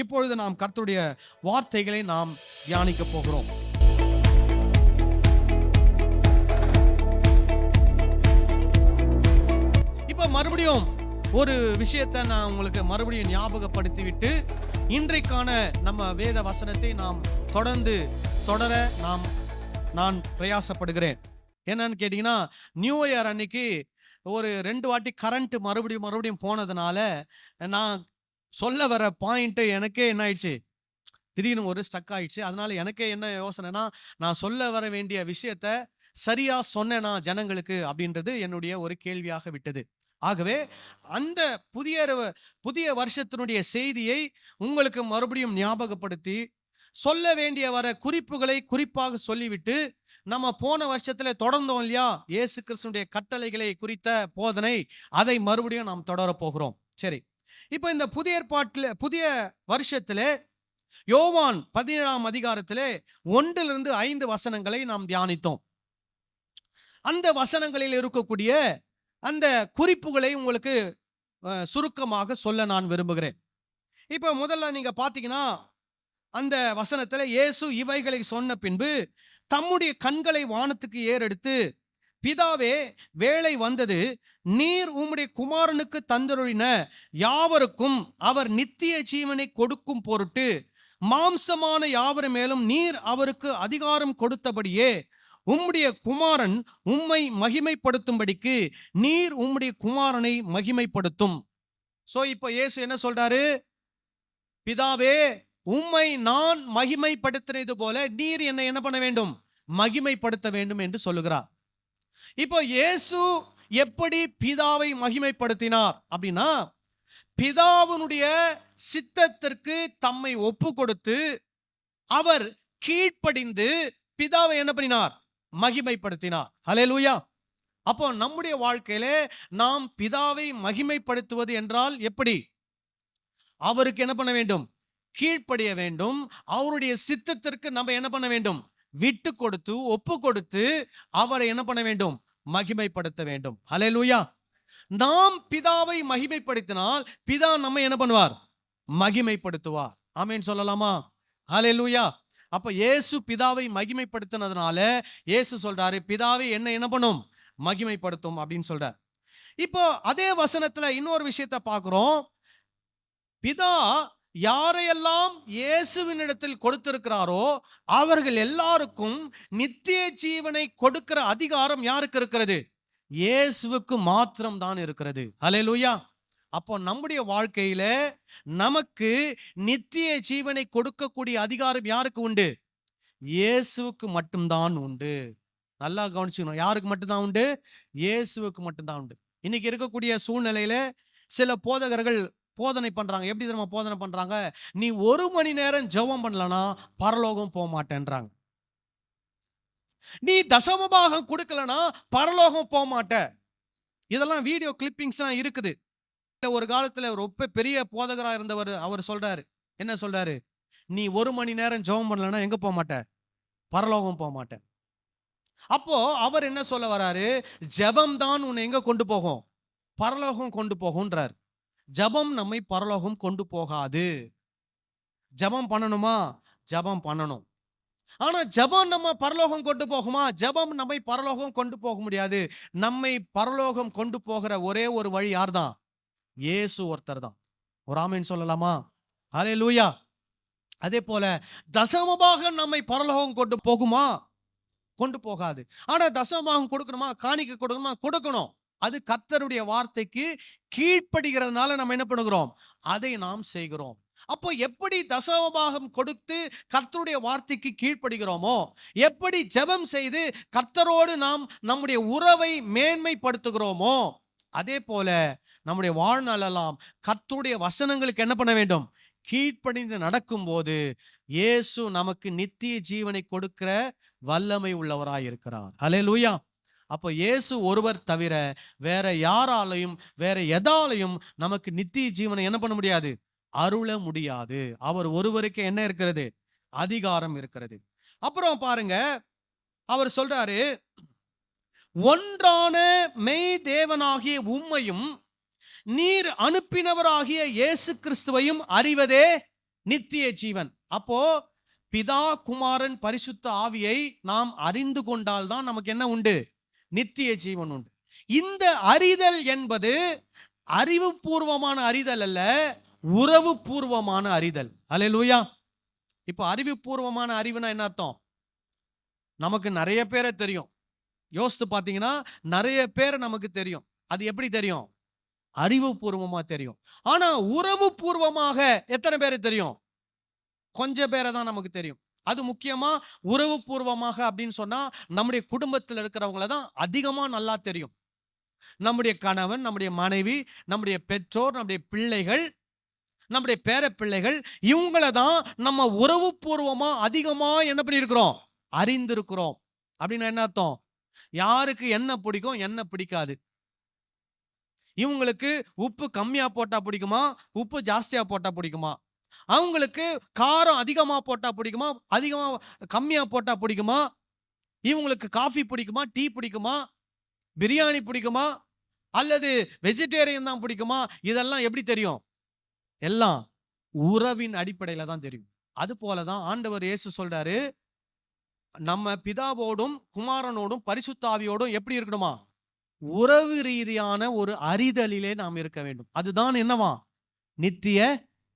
இப்பொழுது நாம் கர்த்தருடைய வார்த்தைகளை நாம் தியானிக்க போகிறோம். இப்ப மறுபடியும் ஒரு விஷயத்தை நான் உங்களுக்கு மறுபடியும் ஞாபகப்படுத்தி விட்டு இன்றைக்கான நம்ம வேத வசனத்தை நாம் தொடர நான் பிரயாசப்படுகிறேன். என்னன்னு கேட்டீங்கன்னா, நியூ இயர் அன்னைக்கு ஒரு 2 வாட்டி கரண்ட் மறுபடியும் போனதுனால நான் சொல்ல வர பாயிண்ட் எனக்கே என்ன ஆயிடுச்சு, திடீர்னு ஒரு ஸ்டக் ஆயிடுச்சு. அதனால எனக்கே என்ன யோசனைனா, நான் சொல்ல வர வேண்டிய விஷயத்த சரியா சொன்னேனா ஜனங்களுக்கு அப்படின்றது என்னுடைய ஒரு கேள்வியாக விட்டது. ஆகவே அந்த புதிய வருஷத்தினுடைய செய்தியை உங்களுக்கு மறுபடியும் ஞாபகப்படுத்தி சொல்ல வேண்டிய வர குறிப்புகளை குறிப்பாக சொல்லிவிட்டு, நம்ம போன வருஷத்துல தொடர்ந்தோம் இல்லையா, இயேசு கிறிஸ்துடைய கட்டளைகளை குறித்த போதனை, அதை மறுபடியும் நாம் தொடர போகிறோம். சரி, இப்ப இந்த புதிய வருஷத்துல யோவான் 17ஆம் அதிகாரத்திலே 1 5 வசனங்களை நாம் தியானித்தோம். அந்த வசனங்களில் இருக்கக்கூடிய அந்த குறிப்புகளை உங்களுக்கு சுருக்கமாக சொல்ல நான் விரும்புகிறேன். இப்ப முதல்ல நீங்க பாத்தீங்கன்னா, அந்த வசனத்துல இயேசு இவைகளை சொன்ன பின்பு தம்முடைய கண்களை வானத்துக்கு ஏறெடுத்து, பிதாவே, வேளை வந்தது, நீர் உம்முடைய குமாரனுக்கு தந்தருளின யாவருக்கும் அவர் நித்திய ஜீவனை கொடுக்கும் பொருட்டு மாம்சமான யாவர் மேலும் நீர் அவருக்கு அதிகாரம் கொடுத்தபடியே உம்முடைய குமாரன் உம்மை மகிமைப்படுத்தும்படிக்கு நீர் உம்முடைய குமாரனை மகிமைப்படுத்தும். சோ இப்ப இயேசு என்ன சொல்றாரு? பிதாவே, உம்மை நான் மகிமைப்படுத்தினது போல நீர் என்னை என்ன பண்ண வேண்டும்? மகிமைப்படுத்த வேண்டும் என்று சொல்லுகிறார். இப்போ இயேசு எப்படி பிதாவை மகிமைப்படுத்தினார் அப்படின்னா, பிதாவினுடைய சித்தத்திற்கு தம்மை ஒப்பு கொடுத்து அவர் கீழ்ப்படிந்து பிதாவை என்ன பண்ணினார்? மகிமைப்படுத்தினார். ஹல்லேலூயா. அப்போ நம்முடைய வாழ்க்கையில நாம் பிதாவை மகிமைப்படுத்துவது என்றால் எப்படி? அவருக்கு என்ன பண்ண வேண்டும்? கீழ்ப்படிய வேண்டும். அவருடைய சித்தத்திற்கு நம்ம என்ன பண்ண வேண்டும்? விட்டு கொடுத்து ஒப்பு கொடுத்து அவரை என்ன பண்ண வேண்டும்? மகிமைப்படுத்த வேண்டும். ஹல்லேலூயா. நாம் பிதாவை மகிமைப்படுத்தினால் பிதா நம்ம என்ன பண்ணுவார்? மகிமைப்படுத்துவார். ஆமென் சொல்லலாமா? ஹல்லேலூயா. அப்ப இயேசு பிதாவை மகிமைப்படுத்தினதுனால இயேசு சொல்றாரு, பிதாவை என்ன பண்ணும்? மகிமைப்படுத்தும் அப்படின்னு சொல்றார். இப்போ அதே வசனத்துல இன்னொரு விஷயத்தை பார்க்கிறோம். பிதா யாரையெல்லாம் இயேசுவினிடத்தில் கொடுத்திருக்கிறாரோ அவர்கள் எல்லாருக்கும் நித்திய ஜீவனை கொடுக்கிற அதிகாரம் யாருக்கு இருக்கிறது? இயேசுவுக்கு மாத்திரம் தான் இருக்கிறது. ஹல்லேலூயா. அப்போ நம்முடைய வாழ்க்கையில நமக்கு நித்திய ஜீவனை கொடுக்கக்கூடிய அதிகாரம் யாருக்கு உண்டு? இயேசுவுக்கு மட்டும்தான் உண்டு. நல்லா கவனிச்சுக்கணும். யாருக்கு மட்டும்தான் உண்டு? இயேசுவுக்கு மட்டும்தான் உண்டு. இன்னைக்கு இருக்கக்கூடிய சூழ்நிலையில சில போதகர்கள் போதனை பண்றாங்க. எப்படி தெரியுமா போதனை பண்றாங்க? நீ 1 மணி நேரம் ஜெபம் பண்ணலனா பரலோகம் போக மாட்டேன்றாங்க. நீ தசமபாகம் கொடுக்கலனா பரலோகம் போக மாட்ட. இதெல்லாம் வீடியோ கிளிப்பிங்ஸ் இருக்குது. ஒரு காலத்துல ரொம்ப பெரிய போதகரா இருந்தவர் அவர் சொல்றாரு. என்ன சொல்றாரு? நீ 1 மணி நேரம் ஜெபம் பண்ணலனா எங்க போக மாட்ட? பரலோகம் போக மாட்ட. அப்போ அவர் என்ன சொல்ல வராரு? ஜெபம் தான் உன்னை எங்க கொண்டு போகும்? பரலோகம் கொண்டு போகும்ன்றார். ஜெபம் நம்மை பரலோகம் கொண்டு போகாது. ஜெபம் பண்ணணுமா? ஜெபம் பண்ணணும். ஆனா ஜெபம் நம்ம பரலோகம் கொண்டு போகுமா? ஜெபம் நம்மை பரலோகம் கொண்டு போக முடியாது. நம்மை பரலோகம் கொண்டு போகிற ஒரே ஒரு வழி யார்தான்? இயேசு ஒருத்தர் தான். ஒரு ஆமென் சொல்லலாமா? ஹல்லேலூயா. அதே போல தசமபாகம் நம்மை பரலோகம் கொண்டு போகுமா? கொண்டு போகாது. ஆனா தசமபாகம் கொடுக்கணுமா? காணிக்கை கொடுக்கணுமா? கொடுக்கணும். அது கர்த்தருடைய வார்த்தைக்கு கீழ்ப்படுகிறதுனால நம்ம என்ன பண்ணுகிறோம்? அதை நாம் செய்கிறோம். அப்போ எப்படி தசமபாகம் கொடுத்து கர்த்தருடைய வார்த்தைக்கு கீழ்ப்படுகிறோமோ, எப்படி ஜெபம் செய்து கர்த்தரோடு நாம் நம்முடைய உறவை மேன்மைப்படுத்துகிறோமோ, அதே போல நம்முடைய வாழ்நாளெல்லாம் கர்த்தருடைய வசனங்களுக்கு என்ன பண்ண வேண்டும்? கீழ்ப்படிந்து நடக்கும்போது இயேசு நமக்கு நித்திய ஜீவனை கொடுக்கிற வல்லமை உள்ளவராய் இருக்கிறார். ஹல்லேலூயா. அப்போ இயேசு ஒருவர் தவிர வேற யாராலையும் வேற எதாலையும் நமக்கு நித்திய ஜீவனை என்ன பண்ண முடியாது? அருள முடியாது. அவர் ஒருவருக்கு என்ன இருக்கிறது? அதிகாரம் இருக்கிறது. அப்புறம் பாருங்க, அவர் சொல்றாரு, ஒன்றான மெய் தேவனாகிய உம்மையும் நீர் அனுப்பினவராகிய இயேசு கிறிஸ்துவையும் அறிவதே நித்திய ஜீவன். அப்போ பிதா, குமாரன், பரிசுத்த ஆவியை நாம் அறிந்து கொண்டால்தான் நமக்கு என்ன உண்டு? நித்திய ஜீவன் உண்டு. இந்த அறிதல் என்பது அறிவுபூர்வமான அறிதல் அல்ல, உறவு பூர்வமான அறிதல். அல்லேலூயா. இப்போ அறிவுபூர்வமான அறிவுனா என்ன அர்த்தம்? நமக்கு நிறைய பேரை தெரியும். யோசித்து பார்த்தீங்கன்னா நிறைய பேர் நமக்கு தெரியும். அது எப்படி தெரியும்? அறிவுபூர்வமா தெரியும். ஆனா உறவு பூர்வமாக எத்தனை பேர் தெரியும்? கொஞ்சம் பேரை தான் நமக்கு தெரியும். அது முக்கியமா உறவு பூர்வமாக அப்படின்னு சொன்னா நம்முடைய குடும்பத்தில் இருக்கிறவங்கள தான் அதிகமா நல்லா தெரியும். நம்முடைய கணவன், நம்முடைய மனைவி, நம்முடைய பெற்றோர், நம்முடைய பிள்ளைகள், நம்முடைய பேர பிள்ளைகள், இவங்களை தான் நம்ம உறவு பூர்வமா அதிகமா என்ன பண்ணியிருக்கிறோம்? அறிந்திருக்கிறோம். அப்படின்னு என்ன அர்த்தம்? யாருக்கு என்ன பிடிக்கும், என்ன பிடிக்காது, இவங்களுக்கு உப்பு கம்மியா போட்டா பிடிக்குமா, உப்பு ஜாஸ்தியா போட்டா பிடிக்குமா, அவங்களுக்கு காரம் அதிகமா போட்டா பிடிக்குமா, அதிகமா கம்மியா போட்டா பிடிக்குமா, இவங்களுக்கு காஃபி பிடிக்குமா, டீ பிடிக்குமா, பிரியாணி பிடிக்குமா, அல்லது வெஜிடேரியன் தான் பிடிக்குமா, இதெல்லாம் எப்படி தெரியும்? எல்லாம் உறவின் அடிப்படையில தான் தெரியும். அது போலதான் ஆண்டவர் இயேசு சொல்றாரு, நம்ம பிதாவோடும் குமாரனோடும் பரிசுத்த ஆவியோடும் எப்படி இருக்கணுமா? உறவு ரீதியான ஒரு அறிதலிலே நாம் இருக்க வேண்டும். அதுதான் என்னவா? நித்திய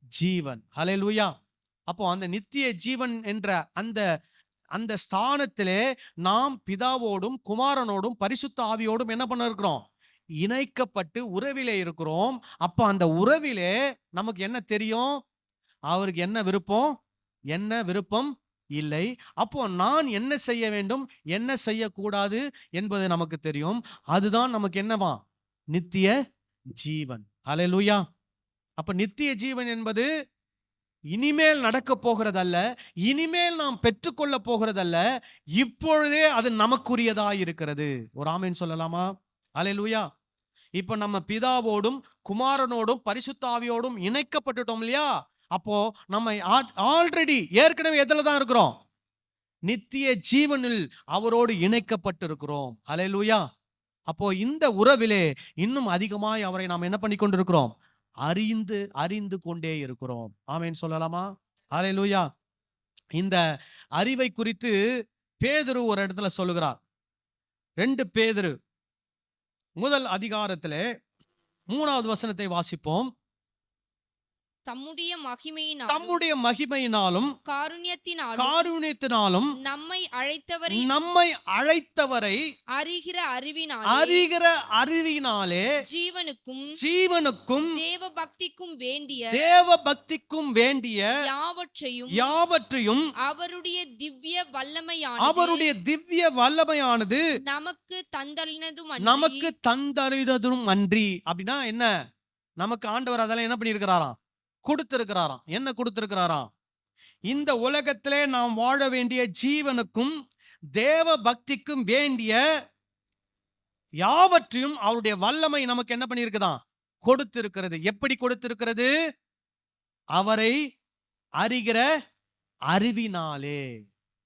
ஜீவன். ஹல்லேலூயா. அப்போ அந்த நித்திய ஜீவன் என்ற அந்த அந்த ஸ்தானத்திலே நாம் பிதாவோடும் குமாரனோடும் பரிசுத்த ஆவியோடும் என்ன பண்ண இருக்கிறோம்? இணைக்கப்பட்டு உறவிலே இருக்கிறோம். அப்ப அந்த உறவிலே நமக்கு என்ன தெரியும்? அவருக்கு என்ன விருப்பம், என்ன விருப்பம் இல்லை. அப்போ நான் என்ன செய்ய வேண்டும், என்ன செய்யக்கூடாது என்பது நமக்கு தெரியும். அதுதான் நமக்கு என்னவா? நித்திய ஜீவன். ஹல்லேலூயா. அப்ப நித்திய ஜீவன் என்பது இனிமேல் நடக்க போகிறதல்ல, இனிமேல் நாம் பெற்றுக்கொள்ள போகிறதல்ல, இப்பொழுதே அது நமக்குரியதா இருக்கிறது. ஒரு ஆமென் சொல்லலாமா? ஹல்லேலூயா. இப்ப நம்ம பிதாவோடும் குமாரனோடும் பரிசுத்த ஆவியோடும் இணைக்கப்பட்டுட்டோம் இல்லையா? அப்போ நம்ம ஆல்ரெடி ஏற்கனவே எதுல தான் இருக்கிறோம்? நித்திய ஜீவனில் அவரோடு இணைக்கப்பட்டு இருக்கிறோம். ஹல்லேலூயா. அப்போ இந்த உறவிலே இன்னும் அதிகமாய் அவரை நாம் என்ன பண்ணி கொண்டிருக்கிறோம்? அறிந்து கொண்டே இருக்கிறோம். ஆமென் சொல்லலாமா? ஹல்லேலூயா. இந்த அறிவை குறித்து பேதுரு ஒரு இடத்துல சொல்லுகிறார். 2 பேதுரு முதல் அதிகாரத்திலே 3வது வசனத்தை வாசிப்போம். தம்முடைய மகிமையினாலும் காருண்யத்தினாலும் நம்மை அழைத்தவரை அறிகிற அறிவினாலே ஜீவனுக்கும் தேவ பக்திக்கும் வேண்டிய யாவற்றையும் அவருடைய திவ்ய வல்லமையானது நமக்கு தந்தறினதும் அன்றி. அப்படின்னா என்ன? நமக்கு ஆண்டவர் அதெல்லாம் என்ன பண்ணியிருக்கிறாராம்? கொடுத்திருக்கிறாராம். என்ன கொடுத்திருக்கிறாராம்? இந்த உலகத்திலே நாம் வாழ வேண்டிய ஜீவனுக்கும் தேவ பக்திக்கும் வேண்டிய யாவற்றையும் அவருடைய வல்லமை நமக்கு என்ன பண்ணியிருக்குதான்? கொடுத்திருக்கிறது. எப்படி கொடுத்திருக்கிறது? அவரை அறிகிற அறிவினாலே.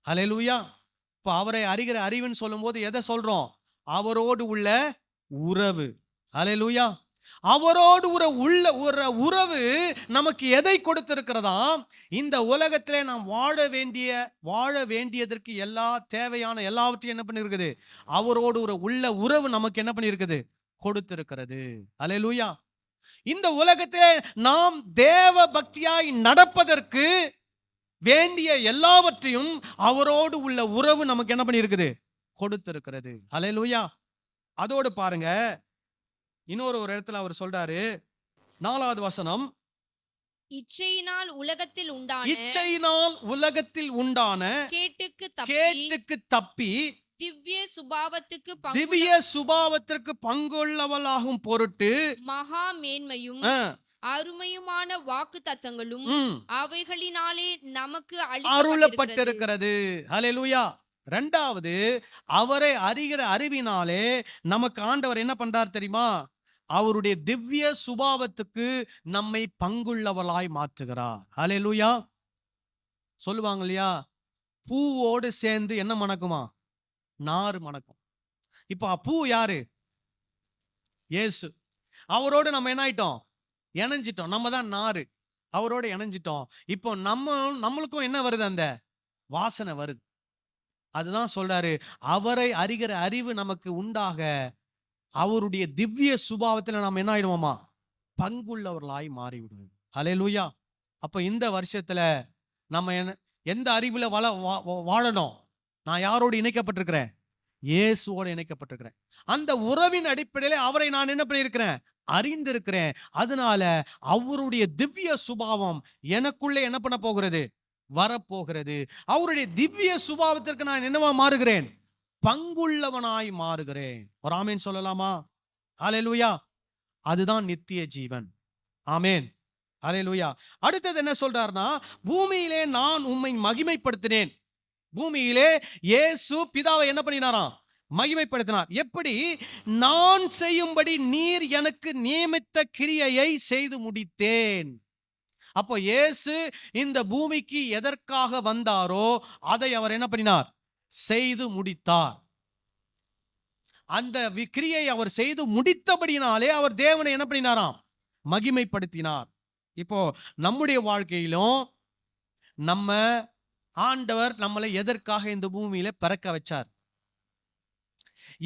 ஹல்லேலூயா. இப்ப அவரை அறிகிற அறிவுன்னு சொல்லும் போது எதை சொல்றோம்? அவரோடு உள்ள உறவு. ஹல்லேலூயா. அவரோடு உள்ள உறவு நமக்கு எதை கொடுத்திருக்கிறதா? இந்த உலகத்திலே நாம் வாழ வேண்டியதற்கு எல்லா தேவையான எல்லாவற்றையும் என்ன பண்ணிருக்குது? அவரோடு உள்ள உறவு நமக்கு என்ன பண்ணிருக்குது? கொடுத்திருக்கிறது. ஹல்லேலூயா. இந்த உலகத்திலே நாம் தேவ பக்தியாய் நடப்பதற்கு வேண்டிய எல்லாவற்றையும் அவரோடு உள்ள உறவு நமக்கு என்ன பண்ணிருக்குது? கொடுத்திருக்கிறது. ஹல்லேலூயா. அதோடு பாருங்க, இன்னொரு இடத்துல அவர் சொல்றாரு, 4வது வசனம், இச்சையினால் உலகத்தில் உண்டான கேட்டுக்கு தப்பி திவ்ய சுபாவத்திற்கு பங்குள்ளவளாகும் பொருட்டு மகா மேன்மையும் அருமையுமான வாக்கு தத்தங்களும் அவைகளினாலே நமக்கு அருளப்பட்டிருக்கிறது. ஹல்லேலூயா. 2வது, அவரை அறிகிற அறிவினாலே நமக்கு ஆண்டவர் என்ன பண்றார் தெரியுமா? அவருடைய திவ்ய சுபாவத்துக்கு நம்மை பங்குள்ளவளாய் மாற்றுகிறார். ஹல்லேலூயா. சொல்லுவாங்க இல்லையா, பூவோடு சேர்ந்து என்ன மணக்குமா? நாறு மணக்கும். இப்போ பூ யாரு? இயேசு. அவரோடு நம்ம என்ன ஆயிட்டோம்? இணைஞ்சிட்டோம். நம்ம தான் நாறு. அவரோட இணைஞ்சிட்டோம். இப்போ நம்மளுக்கும் என்ன வருது? அந்த வாசனை வருது. அதுதான் சொல்றாரு, அவரை அறிகிற அறிவு நமக்கு உண்டாக அவருடைய திவ்ய சுபாவத்துல நாம் என்ன ஆயிடுவோமா? பங்குள்ளவர்களாய் மாறிவிடுவோம். ஹல்லேலூயா. அப்ப இந்த வருஷத்துல நம்ம எந்த அறிவுல வாழணும்? நான் யாரோடு இணைக்கப்பட்டிருக்கிறேன்? இயேசுவோடு இணைக்கப்பட்டிருக்கிறேன். அந்த உறவின் அடிப்படையில அவரை நான் என்ன பண்ணியிருக்கிறேன்? அறிந்திருக்கிறேன். அதனால அவருடைய திவ்ய சுபாவம் எனக்குள்ளே என்ன பண்ண போகிறது? வரப்போகிறது. அவருடைய திவ்ய சுபாவத்திற்கு நான் என்னவா மாறுகிறேன்? பங்குள்ளவனாய் மாறுகிறேன். ஒரு ஆமேன் சொல்லலாமா? ஹல்லேலூயா. அதுதான் நித்திய ஜீவன். ஆமேன். ஹல்லேலூயா. அடுத்தது என்ன சொல்றாருன்னா, பூமியிலே நான் உம்மை மகிமைப்படுத்தினேன். பூமியிலே இயேசு பிதாவை என்ன பண்ணினாராம்? மகிமைப்படுத்தினார். எப்படி? நான் செய்யும்படி நீர் எனக்கு நியமித்த கிரியையை செய்து முடித்தேன். அப்போ இயேசு இந்த பூமிக்கு எதற்காக வந்தாரோ அதை அவர் என்ன பண்ணினார்? செய்து முடித்தார். அந்த கிரியை அவர் செய்து முடித்தபடினாலே அவர் தேவனை என்ன பண்ணினாராம்? மகிமைப்படுத்தினார். இப்போ நம்முடைய வாழ்க்கையிலும் நம்ம ஆண்டவர் நம்மளை எதற்காக இந்த பூமியில பிறக்க வச்சார்?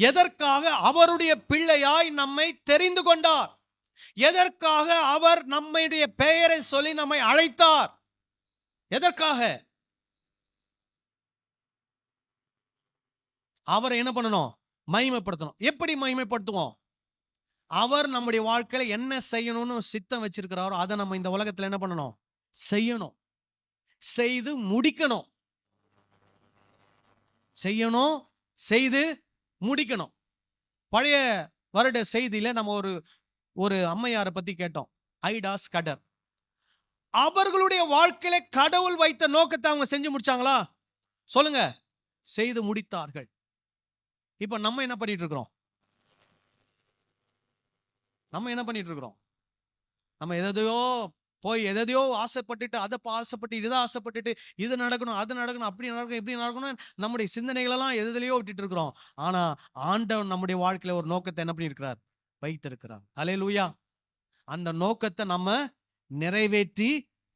எதற்காக அவருடைய பிள்ளையாய் நம்மை தெரிந்து கொண்டார்? எதற்காக அவர் நம்முடைய பெயரை சொல்லி நம்மை அழைத்தார்? எதற்காக? அவரை என்ன பண்ணணும்? மகிமைப்படுத்தணும். எப்படி மகிமைப்படுத்துவோம்? அவர் நம்முடைய வாழ்க்கையில என்ன செய்யணும்னு சித்தம் வச்சிருக்கிறாரோ அதை நம்ம இந்த உலகத்துல என்ன பண்ணணும்? செய்யணும். செய்து முடிக்கணும். செய்யணும், செய்து முடிக்கணும். பழைய வருட செய்தியில நம்ம ஒரு அம்மையாரை பத்தி கேட்டோம். ஐடா ஸ்கடர். அவர்களுடைய வாழ்க்கையில கடவுள் வைத்த நோக்கத்தை அவங்க செஞ்சு முடிச்சாங்களா? சொல்லுங்க. செய்து முடித்தார்கள். இப்ப நம்ம என்ன பண்ணிட்டு இருக்கிறோம்? நம்ம எதையோ போய் எதையோ ஆசைப்பட்டுட்டு, அதை ஆசைப்பட்டு, இதை ஆசைப்பட்டுட்டு, இது நடக்கணும், அது நடக்கணும், அப்படி நடக்கணும், இப்படி நடக்கணும், நம்முடைய சிந்தனைகளெல்லாம் எதுலையோ விட்டுட்டு இருக்கிறோம். ஆனா ஆண்டவன் நம்முடைய வாழ்க்கையில ஒரு நோக்கத்தை என்ன பண்ணியிருக்கிறார்? வைத்திருக்கிறார். ஹல்லேலூயா. அந்த நோக்கத்தை நம்ம நிறைவேற்றி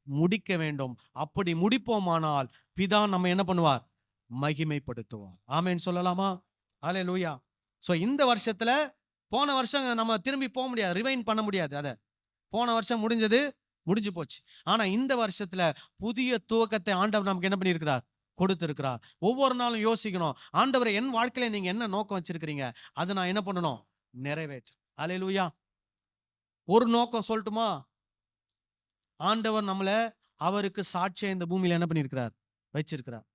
முடிக்க வேண்டும். அப்படி முடிப்போமானால் பிதா நம்ம என்ன பண்ணுவார்? மகிமைப்படுத்துவார். ஆமென் சொல்லலாமா? ஹல்லேலூயா. சோ இந்த வருஷத்துல போன வருஷம் நம்ம திரும்பி போக முடியாது, ரிவைண்ட் பண்ண முடியாது. அதை போன வருஷம் முடிஞ்சு போச்சு. ஆனா இந்த வருஷத்துல புதிய துவக்கத்தை ஆண்டவர் நமக்கு என்ன பண்ணியிருக்கிறார்? கொடுத்திருக்கிறார். ஒவ்வொரு நாளும் யோசிக்கணும், ஆண்டவரை என் வாழ்க்கையில நீங்க என்ன நோக்கம் வச்சிருக்கிறீங்க? அதை நான் என்ன பண்ணணும்? நிறைவேற்று. ஹல்லேலூயா. ஒரு நோக்கம் சொல்லட்டுமா? ஆண்டவர் நம்மள அவருக்கு சாட்சியா இந்த பூமியில என்ன பண்ணியிருக்கிறார்? வச்சிருக்கிறார்.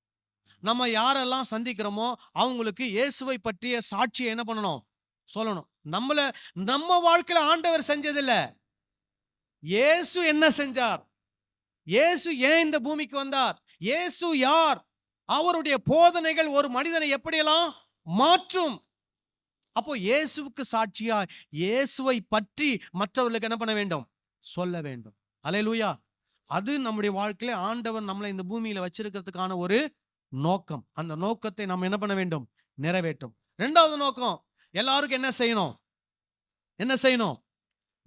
நம்ம யாரெல்லாம் சந்திக்கிறோமோ அவங்களுக்கு இயேசுவை பற்றிய சாட்சியை என்ன பண்ணணும்? சொல்லணும். நம்ம வாழ்க்கையில ஆண்டவர் செஞ்சதில்ல, இயேசு என்ன செஞ்சார்? இயேசு ஏன் இந்த பூமிக்கு வந்தார்? இயேசு யார்? அவருடைய போதனைகள் ஒரு மனிதனை எப்படியெல்லாம் மாற்றும். அப்போ இயேசுவுக்கு சாட்சியா இயேசுவை பற்றி மற்றவர்களுக்கு என்ன பண்ண வேண்டும்? சொல்ல வேண்டும். ஹல்லேலூயா. அது நம்முடைய வாழ்க்கையில ஆண்டவர் நம்மளை இந்த பூமியில வச்சிருக்கிறதுக்கான ஒரு நோக்கம். அந்த நோக்கத்தை நம்ம என்ன பண்ண வேண்டும்? நிறைவேற்றும். இரண்டாவது நோக்கம், எல்லாருக்கும் என்ன செய்யணும்?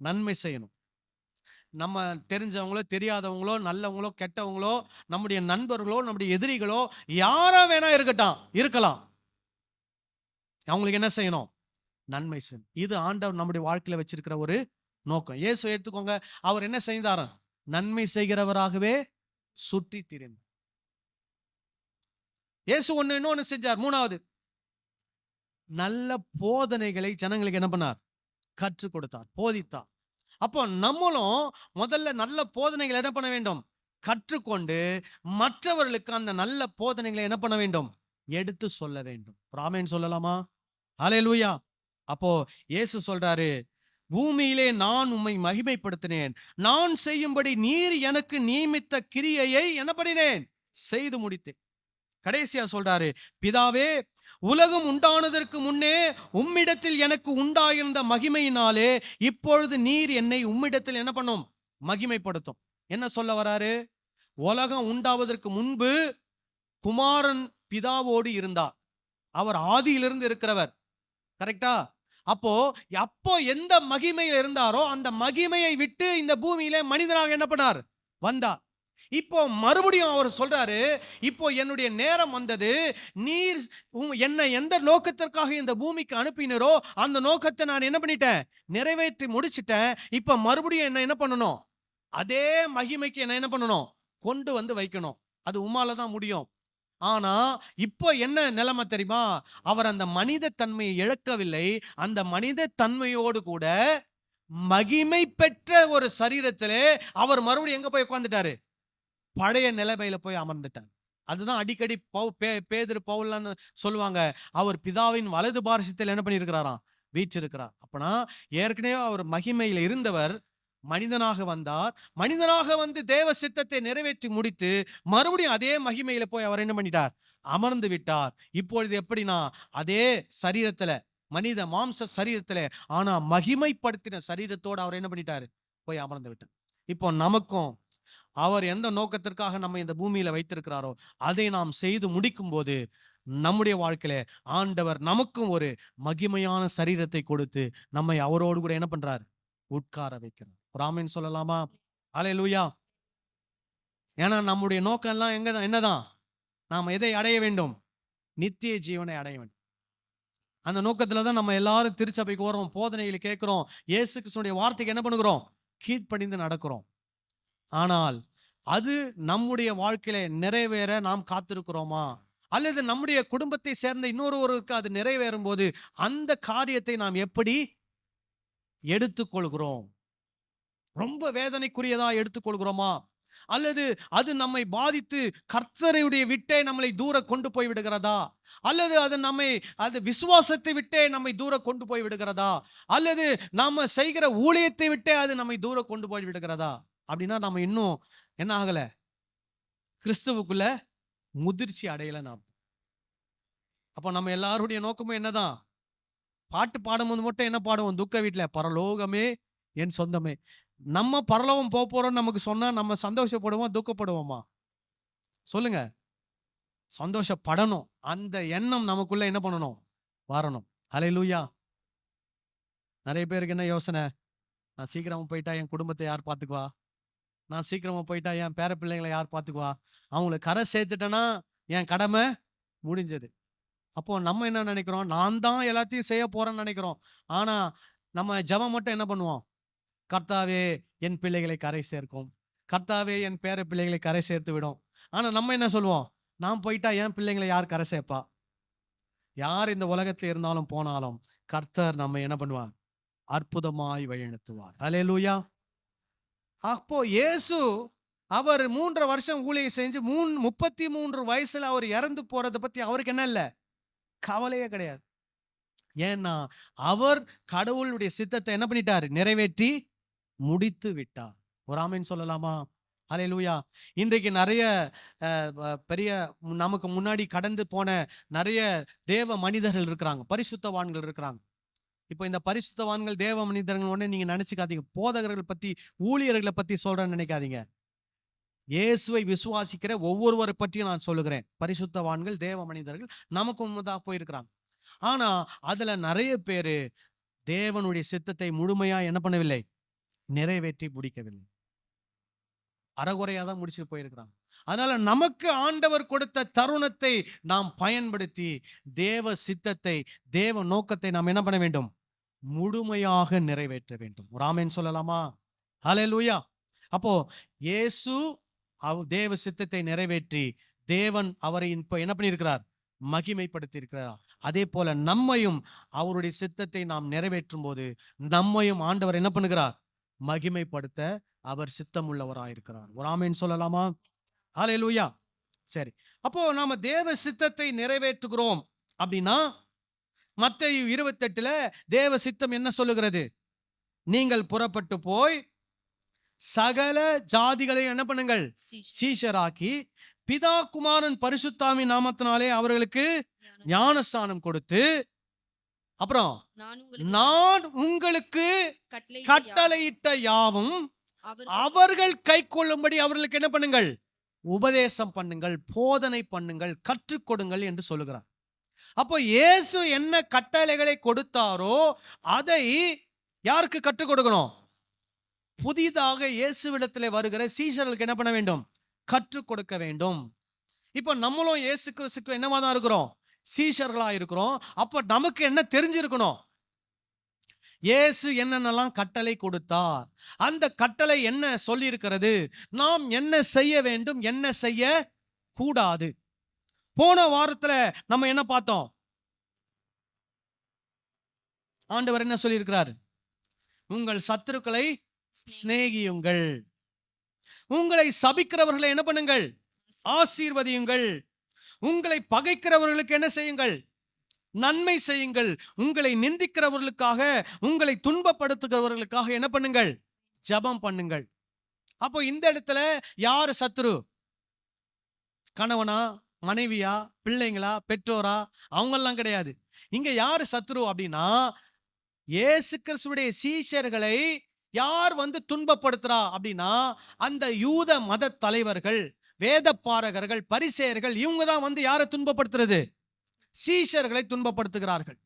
நன்மை செய்யணும். நம்ம தெரிஞ்சவங்களோ தெரியாதவங்களோ நல்லவங்களோ கெட்டவங்களோ நம்முடைய நண்பர்களோ நம்முடைய எதிரிகளோ யாரா வேணா இருக்கலாம், அவங்களுக்கு என்ன செய்யணும்? நன்மை செய்யணும். இது ஆண்டவர் நம்முடைய வாழ்க்கையில வச்சிருக்கிற ஒரு நோக்கம். இயேசு எடுத்துக்கோங்க, அவர் என்ன செய்தார்? நன்மை செய்கிறவராகவே சுற்றி திரிந்தார். இயேசு இன்னொன்னு செஞ்சார். மூணாவது, நல்ல போதனைகளை ஜனங்களுக்கு என்ன பண்ணார்? கற்றுக் கொடுத்தார், போதித்தார். அப்போ நம்மளும் முதல்ல நல்ல போதனைகளை என்ன பண்ண வேண்டும்? கற்றுக்கொண்டு மற்றவர்களுக்கு அந்த நல்ல போதனைகளை என்ன பண்ண வேண்டும்? எடுத்து சொல்ல வேண்டும். ஆமென் சொல்லலாமா? ஹல்லேலூயா. அப்போ இயேசு சொல்றாரு, பூமியிலே நான் உம்மை மகிமைப்படுத்தினேன், நான் செய்யும்படி நீர் எனக்கு நியமித்த கிரியையை என்ன பண்ணினேன்? செய்து முடித்தேன். கடைசியா சொல்றாரு, பிதாவே, உலகம் உண்டானதற்கு முன்னே உம்மிடத்தில் எனக்கு உண்டாயிருந்த மகிமையினாலே இப்பொழுது நீர் என்னை உம்மிடத்தில் என்ன பண்ணும்? மகிமைப்படுத்தும். என்ன சொல்ல வராரு? உலகம் உண்டாவதற்கு முன்பு குமாரன் பிதாவோடு இருந்தார். அவர் ஆதியிலிருந்து இருக்கிறவர். கரெக்டா? அப்போ எந்த மகிமையில் இருந்தாரோ அந்த மகிமையை விட்டு இந்த பூமியிலே மனிதனாக என்ன பண்ணார்? வந்தார். இப்போ மறுபடியும் அவர் சொல்றாரு, இப்போ என்னுடைய நேரம் வந்தது. நீர் என்னை எந்த நோக்கத்திற்காக இந்த பூமிக்கு அனுப்பினரோ அந்த நோக்கத்தை நான் என்ன பண்ணிட்டேன், நிறைவேற்றி முடிச்சிட்டேன். இப்ப மறுபடியும் என்ன பண்ணணும், அதே மகிமைக்கு என்ன பண்ணணும், கொண்டு வந்து வைக்கணும். அது உம்மால தான் முடியும். ஆனா இப்போ என்ன நிலைமை தெரியுமா, அவர் அந்த மனித தன்மையை இழக்கவில்லை. அந்த மனித தன்மையோடு கூட மகிமை பெற்ற ஒரு சரீரத்திலே அவர் மறுபடியும் எங்க போய் உட்கார்ந்துட்டாரு, பழைய நிலைமையில போய் அமர்ந்துட்டார். அதுதான் அடிக்கடி பேதுரு பவுல்னு சொல்லுவாங்க, அவர் பிதாவின் வலது பாரசத்தில் என்ன பண்ணியிருக்கிறாராம், வீற்றிருக்கிறார். அப்பனா ஏற்கனவே அவர் மகிமையில் இருந்தவர் மனிதனாக வந்தார். மனிதனாக வந்து தேவ சித்தத்தை நிறைவேற்றி முடித்து மறுபடியும் அதே மகிமையில போய் அவர் என்ன பண்ணிட்டார், அமர்ந்து விட்டார். இப்பொழுது எப்படின்னா அதே சரீரத்துல, மனித மாம்ச சரீரத்துல, ஆனா மகிமைப்படுத்தின சரீரத்தோடு அவர் என்ன பண்ணிட்டாரு, போய் அமர்ந்து விட்டார். இப்போ நமக்கும் அவர் எந்த நோக்கத்திற்காக நம்ம இந்த பூமியில வைத்திருக்கிறாரோ அதை நாம் செய்து முடிக்கும் போது நம்முடைய வாழ்க்கையில ஆண்டவர் நமக்கும் ஒரு மகிமையான சரீரத்தை கொடுத்து நம்மை அவரோடு கூட என்ன பண்றார், உட்கார வைக்கிறார். ஆமென் சொல்லலாமா? அல்லேலூயா. ஏன்னா நம்முடைய நோக்கம் எல்லாம் என்னதான், நாம் எதை அடைய வேண்டும், நித்திய ஜீவனை அடைய வேண்டும். அந்த நோக்கத்துல தான் நம்ம எல்லாரும் திருச்சபைக்கு வரோம், போதனைகளை கேட்கிறோம், இயேசு கிறிஸ்துவின் வார்த்தைக்கு என்ன பண்ணுகிறோம், கீழ்ப்படிந்து நடக்கிறோம். ஆனால் அது நம்முடைய வாழ்க்கையில நிறைவேற நாம் காத்திருக்கிறோமா, அல்லது நம்முடைய குடும்பத்தை சேர்ந்த இன்னொருவருக்கு அது நிறைவேறும் போது அந்த காரியத்தை நாம் எப்படி எடுத்துக்கொள்கிறோம், ரொம்ப வேதனைக்குரியதா எடுத்துக்கொள்கிறோமா, அல்லது அது நம்மை பாதித்து கர்த்தரையுடைய விட்டே நம்மளை தூர கொண்டு போய் விடுகிறதா, அல்லது அது விசுவாசத்தை விட்டே நம்மை தூர கொண்டு போய் விடுகிறதா, அல்லது நாம செய்கிற ஊழியத்தை விட்டே அது நம்மை தூர கொண்டு போய் விடுகிறதா. அப்படின்னா நம்ம இன்னும் என்ன ஆகல, கிறிஸ்துவுக்குள்ள முதிர்ச்சி அடையல. நாம் அப்போ நம்ம எல்லாருடைய நோக்கமும் என்னதான், பாட்டு பாடும்போது மட்டும் என்ன பாடுவோம், துக்க வீட்டில் பரலோகமே என் சொந்தமே. நம்ம பரலோகம் போறோம் நமக்கு சொன்னா நம்ம சந்தோஷப்படுவோம், துக்கப்படுவோமா? சொல்லுங்க. சந்தோஷப்படணும். அந்த எண்ணம் நமக்குள்ள என்ன பண்ணணும், வரணும். அல்லேலூயா. நிறைய பேருக்கு என்ன யோசனை, நான் சீக்கிரமா போயிட்டா என் குடும்பத்தை யார் பார்த்துக்குவா, நான் சீக்கிரமா போயிட்டா என் பேர பிள்ளைங்களை யார் பார்த்துக்குவா, அவங்களை கரை சேர்த்துட்டேன்னா என் கடமை முடிஞ்சது. அப்போ நம்ம என்ன நினைக்கிறோம், நான் தான் எல்லாத்தையும் செய்ய போறேன்னு நினைக்கிறோம். ஆனா நம்ம ஜெபம் மட்டும் என்ன பண்ணுவோம், கர்த்தாவே என் பிள்ளைகளை கரை சேர்க்கும், கர்த்தாவே என் பேர பிள்ளைகளை கரை சேர்த்து விடும். ஆனா நம்ம என்ன சொல்லுவோம், நான் போயிட்டா என் பிள்ளைங்களை யார் கரை சேர்ப்பா? யார் இந்த உலகத்தில் இருந்தாலும் போனாலும் கர்த்தர் நம்ம என்ன பண்ணுவார், அற்புதமாய் வழிநடத்துவார். அல்லேலூயா. அப்போ இயேசு அவர் 3.5 வருஷம் ஊழியம் செஞ்சு 33 வயசுல அவர் இறந்து போறதை பத்தி அவருக்கு என்ன இல்லை, கவலையே கிடையாது. ஏன்னா அவர் கடவுளுடைய சித்தத்தை என்ன பண்ணிட்டார், நிறைவேற்றி முடித்து விட்டார். ஒரு ஆமென் சொல்லலாமா? அல்லேலூயா. இன்றைக்கு நிறைய பெரிய நமக்கு முன்னாடி கடந்து போன நிறைய தேவ மனிதர்கள் இருக்கிறாங்க, பரிசுத்தவான்கள் இருக்கிறாங்க. இப்போ இந்த பரிசுத்தவான்கள் தேவ மனிதர்கள் ஒண்ணு நீங்க நினைச்சுக்காதீங்க, போதகர்கள் பத்தி ஊழியர்களை பத்தி சொல்றேன்னு நினைக்காதீங்க. இயேசுவை விசுவாசிக்கிற ஒவ்வொருவரை பற்றியும் நான் சொல்லுகிறேன். பரிசுத்தவான்கள் தேவ மனிதர்கள் நமக்கு முன்னதாக போயிருக்கிறாங்க. ஆனா அதுல நிறைய பேரு தேவனுடைய சித்தத்தை முழுமையா என்ன பண்ணவில்லை, நிறைவேற்றி முடிக்கவில்லை, அறகுறையா தான் முடிச்சுட்டு போயிருக்கிறாங்க. அதனால நமக்கு ஆண்டவர் கொடுத்த தருணத்தை நாம் பயன்படுத்தி தேவ சித்தத்தை, தேவ நோக்கத்தை நாம் என்ன பண்ண வேண்டும், முழுமையாக நிறைவேற்ற வேண்டும். ஒரு ஆமென் சொல்லலாமா? அல்லேலூயா. அப்போ இயேசு தேவ சித்தத்தை நிறைவேற்றி தேவன் அவரை இப்ப என்ன பண்ணியிருக்கிறார், மகிமைப்படுத்தி இருக்கிறார். அதே போல நம்மையும் அவருடைய சித்தத்தை நாம் நிறைவேற்றும் போது நம்மையும் ஆண்டவர் என்ன பண்ணுகிறார், மகிமைப்படுத்த அவர் சித்தம் உள்ளவராயிருக்கிறார். ஒரு ஆமென் சொல்லலாமா? அல்லேலூயா. சரி, அப்போ நாம தேவ சித்தத்தை நிறைவேற்றுகிறோம் அப்படின்னா மத்தேயு 28 தேவ சித்தம் என்ன சொல்லுகிறது, நீங்கள் புறப்பட்டு போய் சகல ஜாதிகளையும் என்ன பண்ணுங்கள், சீஷராக்கி பிதா குமாரன் பரிசுத்தாவின் நாமத்தினாலே அவர்களுக்கு ஞானஸ்நானம் கொடுத்து, அப்புறம் நான் உங்களுக்கு கட்டளையிட்ட யாவும் அவர்கள் கை கொள்ளும்படி அவர்களுக்கு என்ன பண்ணுங்கள், உபதேசம் பண்ணுங்கள், போதனை பண்ணுங்கள், கற்றுக் கொடுங்கள் என்று சொல்லுகிறார். அப்போ இயேசு என்ன கட்டளைகளை கொடுத்தாரோ அதை யாருக்கு கற்றுக் கொடுக்கணும், புதிதாக இயேசுவிடத்திலே வருகிற சீஷர்களுக்கு என்ன பண்ண வேண்டும்? கற்றுக் கொடுக்க வேண்டும். இப்போ நம்மளும் இயேசு கிறிஸ்துக்கு என்னவா தான் இருக்கிறோம்? சீஷர்களா இருக்கிறோம். அப்ப நமக்கு என்ன தெரிஞ்சிருக்கணும்? இயேசு என்னென்னலாம் கட்டளை கொடுத்தார், அந்த கட்டளை என்ன சொல்லி இருக்கிறது, நாம் என்ன செய்ய வேண்டும், என்ன செய்ய கூடாது. போன வாரத்துல நம்ம என்ன பார்த்தோம்? ஆண்டவர் என்ன சொல்லி இருக்கிறார்? உங்கள் சத்துருக்களை சிநேகியுங்கள், உங்களை சபிக்கிறவர்களை என்ன பண்ணுங்கள்? ஆசீர்வதியுங்கள், உங்களை பகைக்கிறவர்களுக்கு என்ன செய்யுங்கள்? நன்மை செய்யுங்கள், உங்களை நிந்திக்கிறவர்களுக்காக, உங்களை துன்பப்படுத்துகிறவர்களுக்காக என்ன பண்ணுங்கள்? ஜெபம் பண்ணுங்கள். அப்போ இந்த இடத்துல யாரு சத்துரு? கணவனா, மனைவியா, பிள்ளைங்களா, பெற்றோரா? அவங்கெல்லாம் கிடையாது. இங்க யாரு சத்துரு அப்படின்னா, இயேசு கிறிஸ்துவுடைய சீஷர்களை யார் வந்து துன்பப்படுத்துறா அப்படின்னா, அந்த யூத மத தலைவர்கள், வேத பாரகர்கள், பரிசேயர்கள், இவங்க தான் வந்து யாரை துன்பப்படுத்துறது? சீஷர்களை துன்பப்படுத்துகிறார்கள்.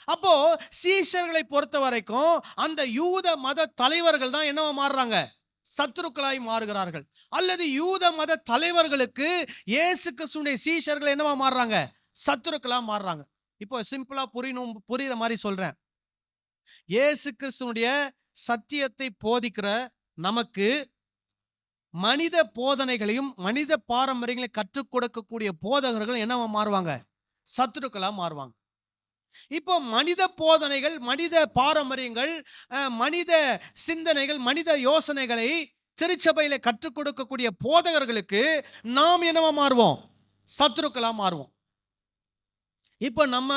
அப்போ சீஷர்களை பொறுத்த வரைக்கும் அந்த யூத மத தலைவர்கள் தான் என்னவா மாறுறாங்க? சத்துருக்களாய் மாறுகிறார்கள். அல்லது யூத மத தலைவர்களுக்கு இயேசு கிறிஸ்துவின் சீஷர்கள் என்னவா மாறுறாங்க? சத்துருக்களா மாறுறாங்க. இப்போ சிம்பிளா புரியுற மாதிரி சொல்றேன். இயேசு கிறிஸ்துவினுடைய சத்தியத்தை போதிக்கிற நமக்கு மனித போதனைகளையும் மனித பாரம்பரியங்களையும் கற்றுக் கொடுக்கக்கூடிய போதகர்கள் என்னவா மாறுவாங்க? சத்துருக்களா மாறுவாங்க. இப்போ மனித போதனைகள், மனித பாரம்பரியங்கள், மனித சிந்தனைகள், மனித யோசனைகளை திருச்சபையில கற்றுக் கொடுக்கக்கூடிய போதகர்களுக்கு நாம் என்னவா மாறுவோம்? சத்துருக்களா மாறுவோம். இப்போ நம்ம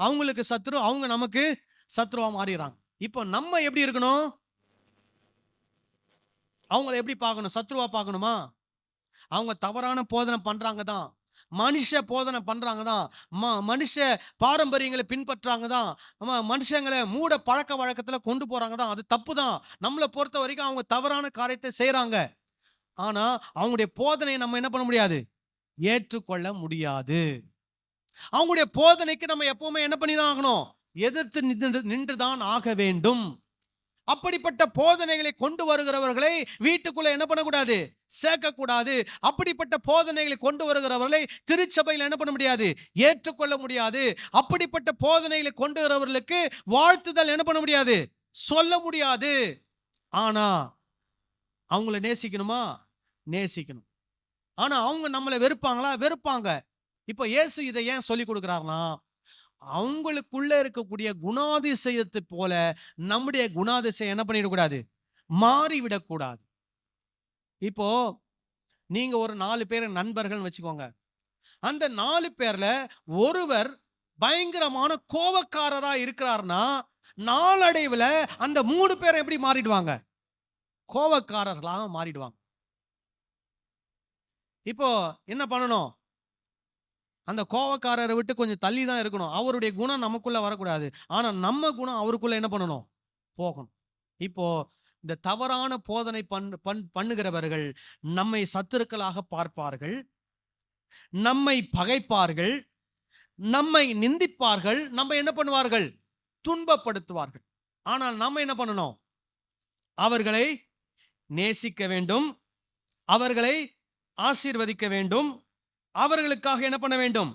அவங்களுக்கு சத்துரு, அவங்க நமக்கு சத்துருவா மாறிடுறாங்க. இப்போ நம்ம எப்படி இருக்கணும்? அவங்களை எப்படி பார்க்கணும்? சத்துருவா பார்க்கணுமா? அவங்க தவறான போதனை பண்றாங்க தான், மனுஷ போதனை பண்றாங்க தான், மனுஷ பாரம்பரியங்களை பின்பற்றாங்க தான், மனுஷங்களை மூட பழக்க வழக்கத்துல கொண்டு போறாங்க தான், அது தப்பு தான். நம்மளை பொறுத்த வரைக்கும் அவங்க தவறான காரியத்தை செய்யறாங்க. ஆனா அவங்களுடைய போதனையை நம்ம என்ன பண்ண முடியாது? ஏற்றுக்கொள்ள முடியாது. அவங்களுடைய போதனைக்கு நம்ம எப்பவுமே என்ன பண்ணிதான் ஆகணும்? எதிர்த்து நின்றுதான் ஆக வேண்டும். அப்படிப்பட்ட போதனைகளை கொண்டு வருகிறவர்களை வீட்டுக்குள்ள என்ன பண்ணக்கூடாது? சேர்க்கக்கூடாது. அப்படிப்பட்ட போதனைகளை கொண்டு வருகிறவர்களை திருச்சபையில் என்ன பண்ண முடியாது? ஏற்றுக்கொள்ள முடியாது. அப்படிப்பட்ட போதனைகளை கொண்டு வருகிறவர்களுக்கு வாழ்த்துதல் என்ன பண்ண முடியாது? சொல்ல முடியாது. ஆனா அவங்கள நேசிக்கணுமா? நேசிக்கணும். ஆனா அவங்க நம்மளை வெறுப்பாங்களா? வெறுப்பாங்க. இப்போ இயேசு இதை ஏன் சொல்லி கொடுக்கிறார்னா, அவங்களுக்குள்ள இருக்கக்கூடிய குணாதிசயத்தை போல நம்முடைய குணாதிசயம் என்ன பண்ணிடக்கூடாது? மாறிவிடக்கூடாது. இப்போ நீங்க ஒரு 4 பேர் நண்பர்கள் வச்சுக்கோங்க. அந்த 4 பேர்ல ஒருவர் பயங்கரமான கோபக்காரரா இருக்கிறார்னா, நாளடைவில் அந்த 3 பேரை எப்படி மாறிடுவாங்க? கோபக்காரர்களாக மாறிடுவாங்க. இப்போ என்ன பண்ணணும்? அந்த கோவக்காரரை விட்டு கொஞ்சம் தள்ளி தான் இருக்கணும். அவருடைய குணம் நமக்குள்ள வரக்கூடாது. ஆனா நம்ம குணம் அவருக்குள்ள என்ன பண்ணணும்? போகணும். இப்போ இந்த தவறான போதனை பண்ணுகிறவர்கள் நம்மை சத்துருக்களாக பார்ப்பார்கள், நம்மை பகைப்பார்கள், நம்மை நிந்திப்பார்கள், நம்ம என்ன பண்ணுவார்கள்? துன்பப்படுத்துவார்கள். ஆனால் நம்ம என்ன பண்ணணும்? அவர்களை நேசிக்க வேண்டும், அவர்களை ஆசீர்வதிக்க வேண்டும், அவர்களுக்காக என்ன பண்ண வேண்டும்?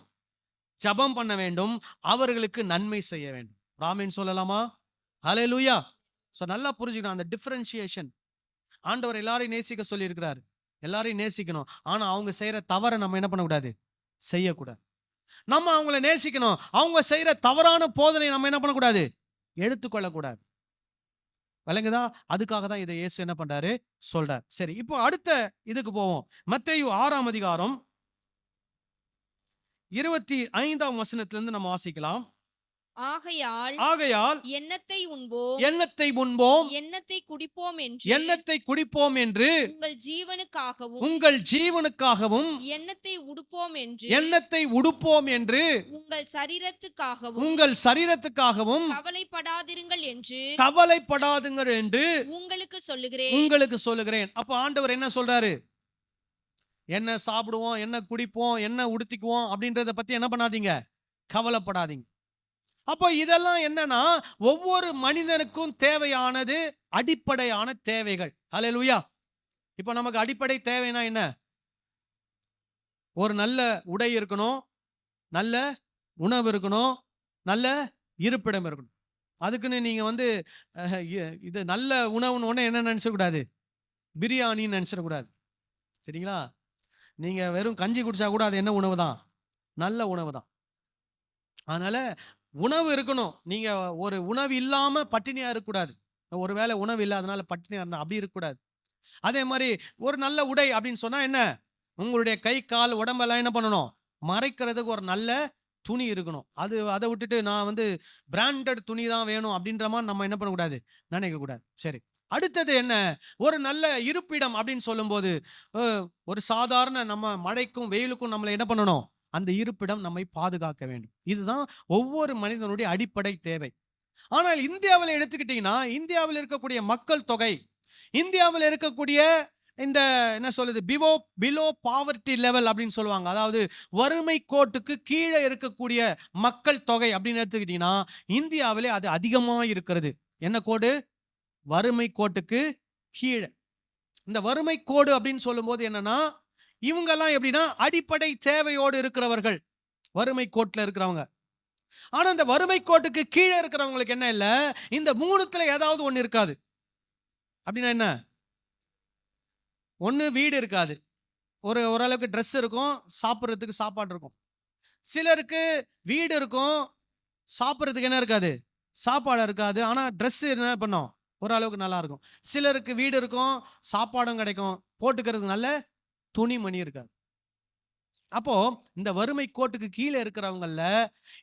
ஜெபம் பண்ண வேண்டும், அவர்களுக்கு நன்மை செய்ய வேண்டும். ஆமென் சொல்லலாமா? ஹல்லேலூயா. சோ நல்லா புரிஞ்சுக்கணும் அந்த டிஃபரன்ஷியேஷன். ஆண்டவர் எல்லாரையும் நேசிக்க சொல்லி இருக்கிறார். எல்லாரையும் நேசிக்கணும். ஆனா அவங்க செய்யற தவறை நம்ம என்ன பண்ணக்கூடாது? செய்யக்கூடாது. நம்ம அவங்கள நேசிக்கணும். அவங்க செய்யற தவறான போதனை நம்ம என்ன பண்ணக்கூடாது? எடுத்துக்கொள்ளக்கூடாது. விளங்குதா? அதுக்காக தான் இதை இயேசு என்ன பண்றாரு? சொல்றார். சரி, இப்போ அடுத்த இதுக்கு போவோம். மத்தேயு 6ஆம் அதிகாரம் 25ஆம் வசனத்திலிருந்து நம்ம வாசிக்கலாம். ஆகையால் எண்ணத்தை உண்போம், எண்ணத்தை குடிப்போம் என்று உங்கள் ஜீவனுக்காகவும் எண்ணத்தை உடுப்போம் என்று உங்கள் சரீரத்துக்காகவும் கவலைப்படாதீர்கள் என்று உங்களுக்கு சொல்லுகிறேன். அப்ப ஆண்டவர் என்ன சொல்றாரு? என்ன சாப்பிடுவோம், என்ன குடிப்போம், என்ன உடுத்திக்குவோம் அப்படின்றத பத்தி என்ன பண்ணாதீங்க, கவலைப்படாதீங்க. அப்போ இதெல்லாம் என்னன்னா ஒவ்வொரு மனிதனுக்கும் தேவையானது அடிப்படையான தேவைகள். ஹல்லேலூயா. இப்போ நமக்கு அடிப்படை தேவைனா என்ன? ஒரு நல்ல உடை இருக்கணும், நல்ல உணவு இருக்கணும், நல்ல இருப்பிடம் இருக்கணும். அதுக்குன்னு நீங்க வந்து இது நல்ல உணவுன்னு உடனே என்ன நினைச்சக்கூடாது? பிரியாணின்னு நினைச்சிடக்கூடாது. சரிங்களா? நீங்க வெறும் கஞ்சி குடிச்சா கூட அது என்ன உணவு தான்? நல்ல உணவு தான். அதனால உணவு இருக்கணும். நீங்க ஒரு உணவு இல்லாம பட்டினியா இருக்கக்கூடாது. ஒருவேளை உணவு இல்லாதனால பட்டினியா இருந்தா அப்படி இருக்கக்கூடாது. அதே மாதிரி ஒரு நல்ல உடை அப்படின்னு சொன்னா என்ன? உங்களுடைய கை கால் உடம்பெல்லாம் என்ன பண்ணணும்? மறைக்கிறதுக்கு ஒரு நல்ல துணி இருக்கணும். அதை விட்டுட்டு நான் வந்து பிராண்டட் துணி தான் வேணும் அப்படின்ற மாதிரி நம்ம என்ன பண்ணக்கூடாது? நினைக்கக்கூடாது. சரி, அடுத்தது என்ன? ஒரு நல்ல இருப்பிடம் அப்படின்னு சொல்லும்போது ஒரு சாதாரண நம்ம மழைக்கும் வெயிலுக்கும் நம்மளை என்ன பண்ணணும்? அந்த இருப்பிடம் நம்மை பாதுகாக்க வேண்டும். இதுதான் ஒவ்வொரு மனிதனுடைய அடிப்படை தேவை. ஆனால் இந்தியாவில் எடுத்துக்கிட்டீங்கன்னா, இந்தியாவில் இருக்கக்கூடிய மக்கள் தொகை, இந்தியாவில் இருக்கக்கூடிய இந்த என்ன சொல்லுது பிலோ பாவர்ட்டி லெவல் அப்படின்னு சொல்லுவாங்க. அதாவது வறுமை கோட்டுக்கு கீழே இருக்கக்கூடிய மக்கள் தொகை அப்படின்னு எடுத்துக்கிட்டீங்கன்னா இந்தியாவிலே அது அதிகமாக இருக்கிறது. என்ன கோடு? வறுமை கோட்டுக்கு கீழே. இந்த வறுமை கோடு அப்படின்னு சொல்லும்போது என்னன்னா, இவங்கெல்லாம் எப்படின்னா அடிப்படை தேவையோடு இருக்கிறவர்கள், வறுமை கோட்டில் இருக்கிறவங்க. ஆனா இந்த வறுமை கோட்டுக்கு கீழே இருக்கிறவங்களுக்கு என்ன இல்லை, இந்த மூணுத்துல ஏதாவது ஒன்று இருக்காது. அப்படின்னா என்ன? ஒன்று வீடு இருக்காது, ஓரளவுக்கு ட்ரெஸ் இருக்கும், சாப்பிட்றதுக்கு சாப்பாடு இருக்கும். சிலருக்கு வீடு இருக்கும், சாப்பிட்றதுக்கு என்ன இருக்காது? சாப்பாடு இருக்காது. ஆனால் ட்ரெஸ் என்ன பண்ணும்? ஓரளவுக்கு நல்லா இருக்கும். சிலருக்கு வீடு இருக்கும், சாப்பாடும் கிடைக்கும், போட்டுக்கிறதுக்கு நல்ல துணிமணி இருக்காது. அப்போ இந்த வறுமை கோட்டுக்கு கீழே இருக்கிறவங்கள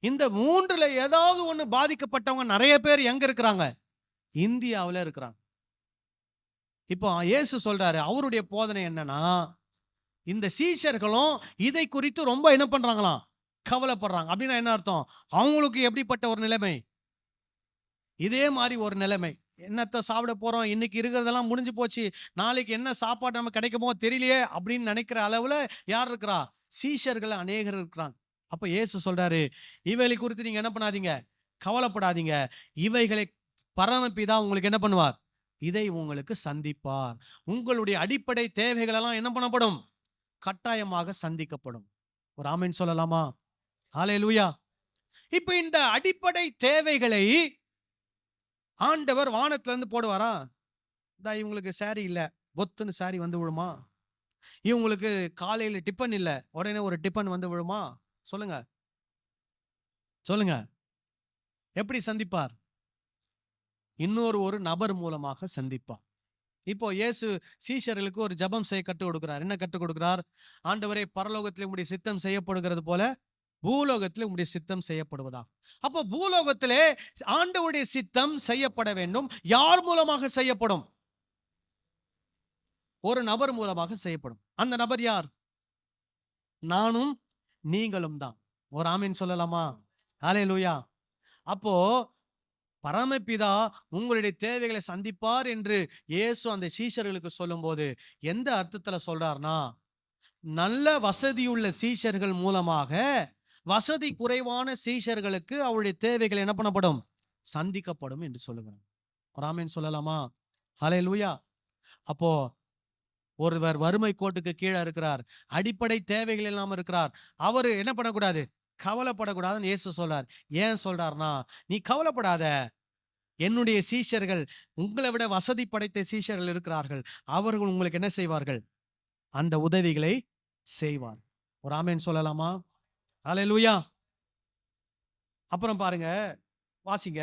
இந்த மூன்றுல ஏதாவது ஒன்று பாதிக்கப்பட்டவங்க நிறைய பேர் எங்க இருக்கிறாங்க? இந்தியாவில் இருக்கிறாங்க. இப்போ இயேசு சொல்றாரு, அவருடைய போதனை என்னன்னா, இந்த சீஷர்களும் இதை குறித்து ரொம்ப என்ன பண்றாங்களாம்? கவலைப்படுறாங்க. அப்படின்னா என்ன அர்த்தம்? அவங்களுக்கு எப்படிப்பட்ட ஒரு நிலைமை? இதே மாதிரி ஒரு நிலைமை. என்னத்தை சாப்பிட போறோம், இன்னைக்கு இருக்கிறதெல்லாம் முடிஞ்சு போச்சு, நாளைக்கு என்ன சாப்பாடு நமக்கு கிடைக்குமோ தெரியலையே அப்படின்னு நினைக்கிற அளவுல யார் இருக்கிறா? சீஷர்கள் அநேகர் இருக்கிறாங்க. அப்ப இயேசு சொல்றாரு, இவைகளை குறித்து நீங்க என்ன பண்ணாதீங்க, கவலைப்படாதீங்க. இவைகளை பரமபிதா உங்களுக்கு என்ன பண்ணுவார்? இதை உங்களுக்கு சந்திப்பார். உங்களுடைய அடிப்படை தேவைகள் எல்லாம் என்ன பண்ணப்படும்? கட்டாயமாக சந்திக்கப்படும். ஒரு ஆமென் சொல்லலாமா? ஹல்லேலூயா. இப்ப இந்த அடிப்படை தேவைகளை ஆண்டவர் வானத்துல இருந்து போடுவாரா? இவங்களுக்கு சாரி இல்ல, பொத்துன்னு சாரி வந்து விழுமா? இவங்களுக்கு காலையில டிபன் இல்ல, உடனே ஒரு டிபன் வந்து விழுமா? சொல்லுங்க சொல்லுங்க. எப்படி சந்திப்பார்? இன்னொரு ஒரு நபர் மூலமாக சந்திப்பார். இப்போ இயேசு சீஷர்களுக்கு ஒரு ஜெபம் செய்ய கற்றுக் கொடுக்கிறார். என்ன கற்றுக் கொடுக்கிறார்? ஆண்டவரே, பரலோகத்தில் உம்முடைய சித்தம் செய்யப்படுகிறது போல பூலோகத்தில் உம்முடைய சித்தம் செய்யப்படுவதா. அப்போ பூலோகத்திலே ஆண்டவருடைய சித்தம் செய்யப்பட வேண்டும். யார் மூலமாக செய்யப்படும்? ஒரு நபர் மூலமாக செய்யப்படும். அந்த நபர் யார்? நானும் நீங்களும் தான். ஒரு ஆமீன் சொல்லலாமா? ஹல்லேலூயா. அப்போ பரமபிதா உங்களுடைய தேவைகளை சந்திப்பார் என்று இயேசு அந்த சீஷர்களுக்கு சொல்லும்போது எந்த அர்த்தத்துல சொல்றார்னா, நல்ல வசதியுள்ள சீஷர்கள் மூலமாக வசதி குறைவான சீஷர்களுக்கு அவருடைய தேவைகள் என்ன பண்ணப்படும்? சந்திக்கப்படும் என்று சொல்லுகிறார். ஒரு ஆமீன் சொல்லலாமா? ஹல்லேலூயா. அப்போ ஒருவர் வறுமை கோட்டுக்கு கீழே இருக்கிறார், அடிப்படை தேவைகள் இல்லாம இருக்கிறார், அவரு என்ன பண்ணக்கூடாது? கவலைப்படக்கூடாதுன்னு இயேசு சொல்றார். ஏன் சொல்றார்னா, நீ கவலைப்படாத, என்னுடைய சீஷர்கள், உங்களை விட வசதி படைத்த சீஷர்கள் இருக்கிறார்கள், அவர்கள் உங்களுக்கு என்ன செய்வார்கள்? அந்த உதவிகளை செய்வார். ஒரு ஆமென் சொல்லலாமா? ஹல்லேலூயா. அப்புறம் பாருங்க, வாசிங்க.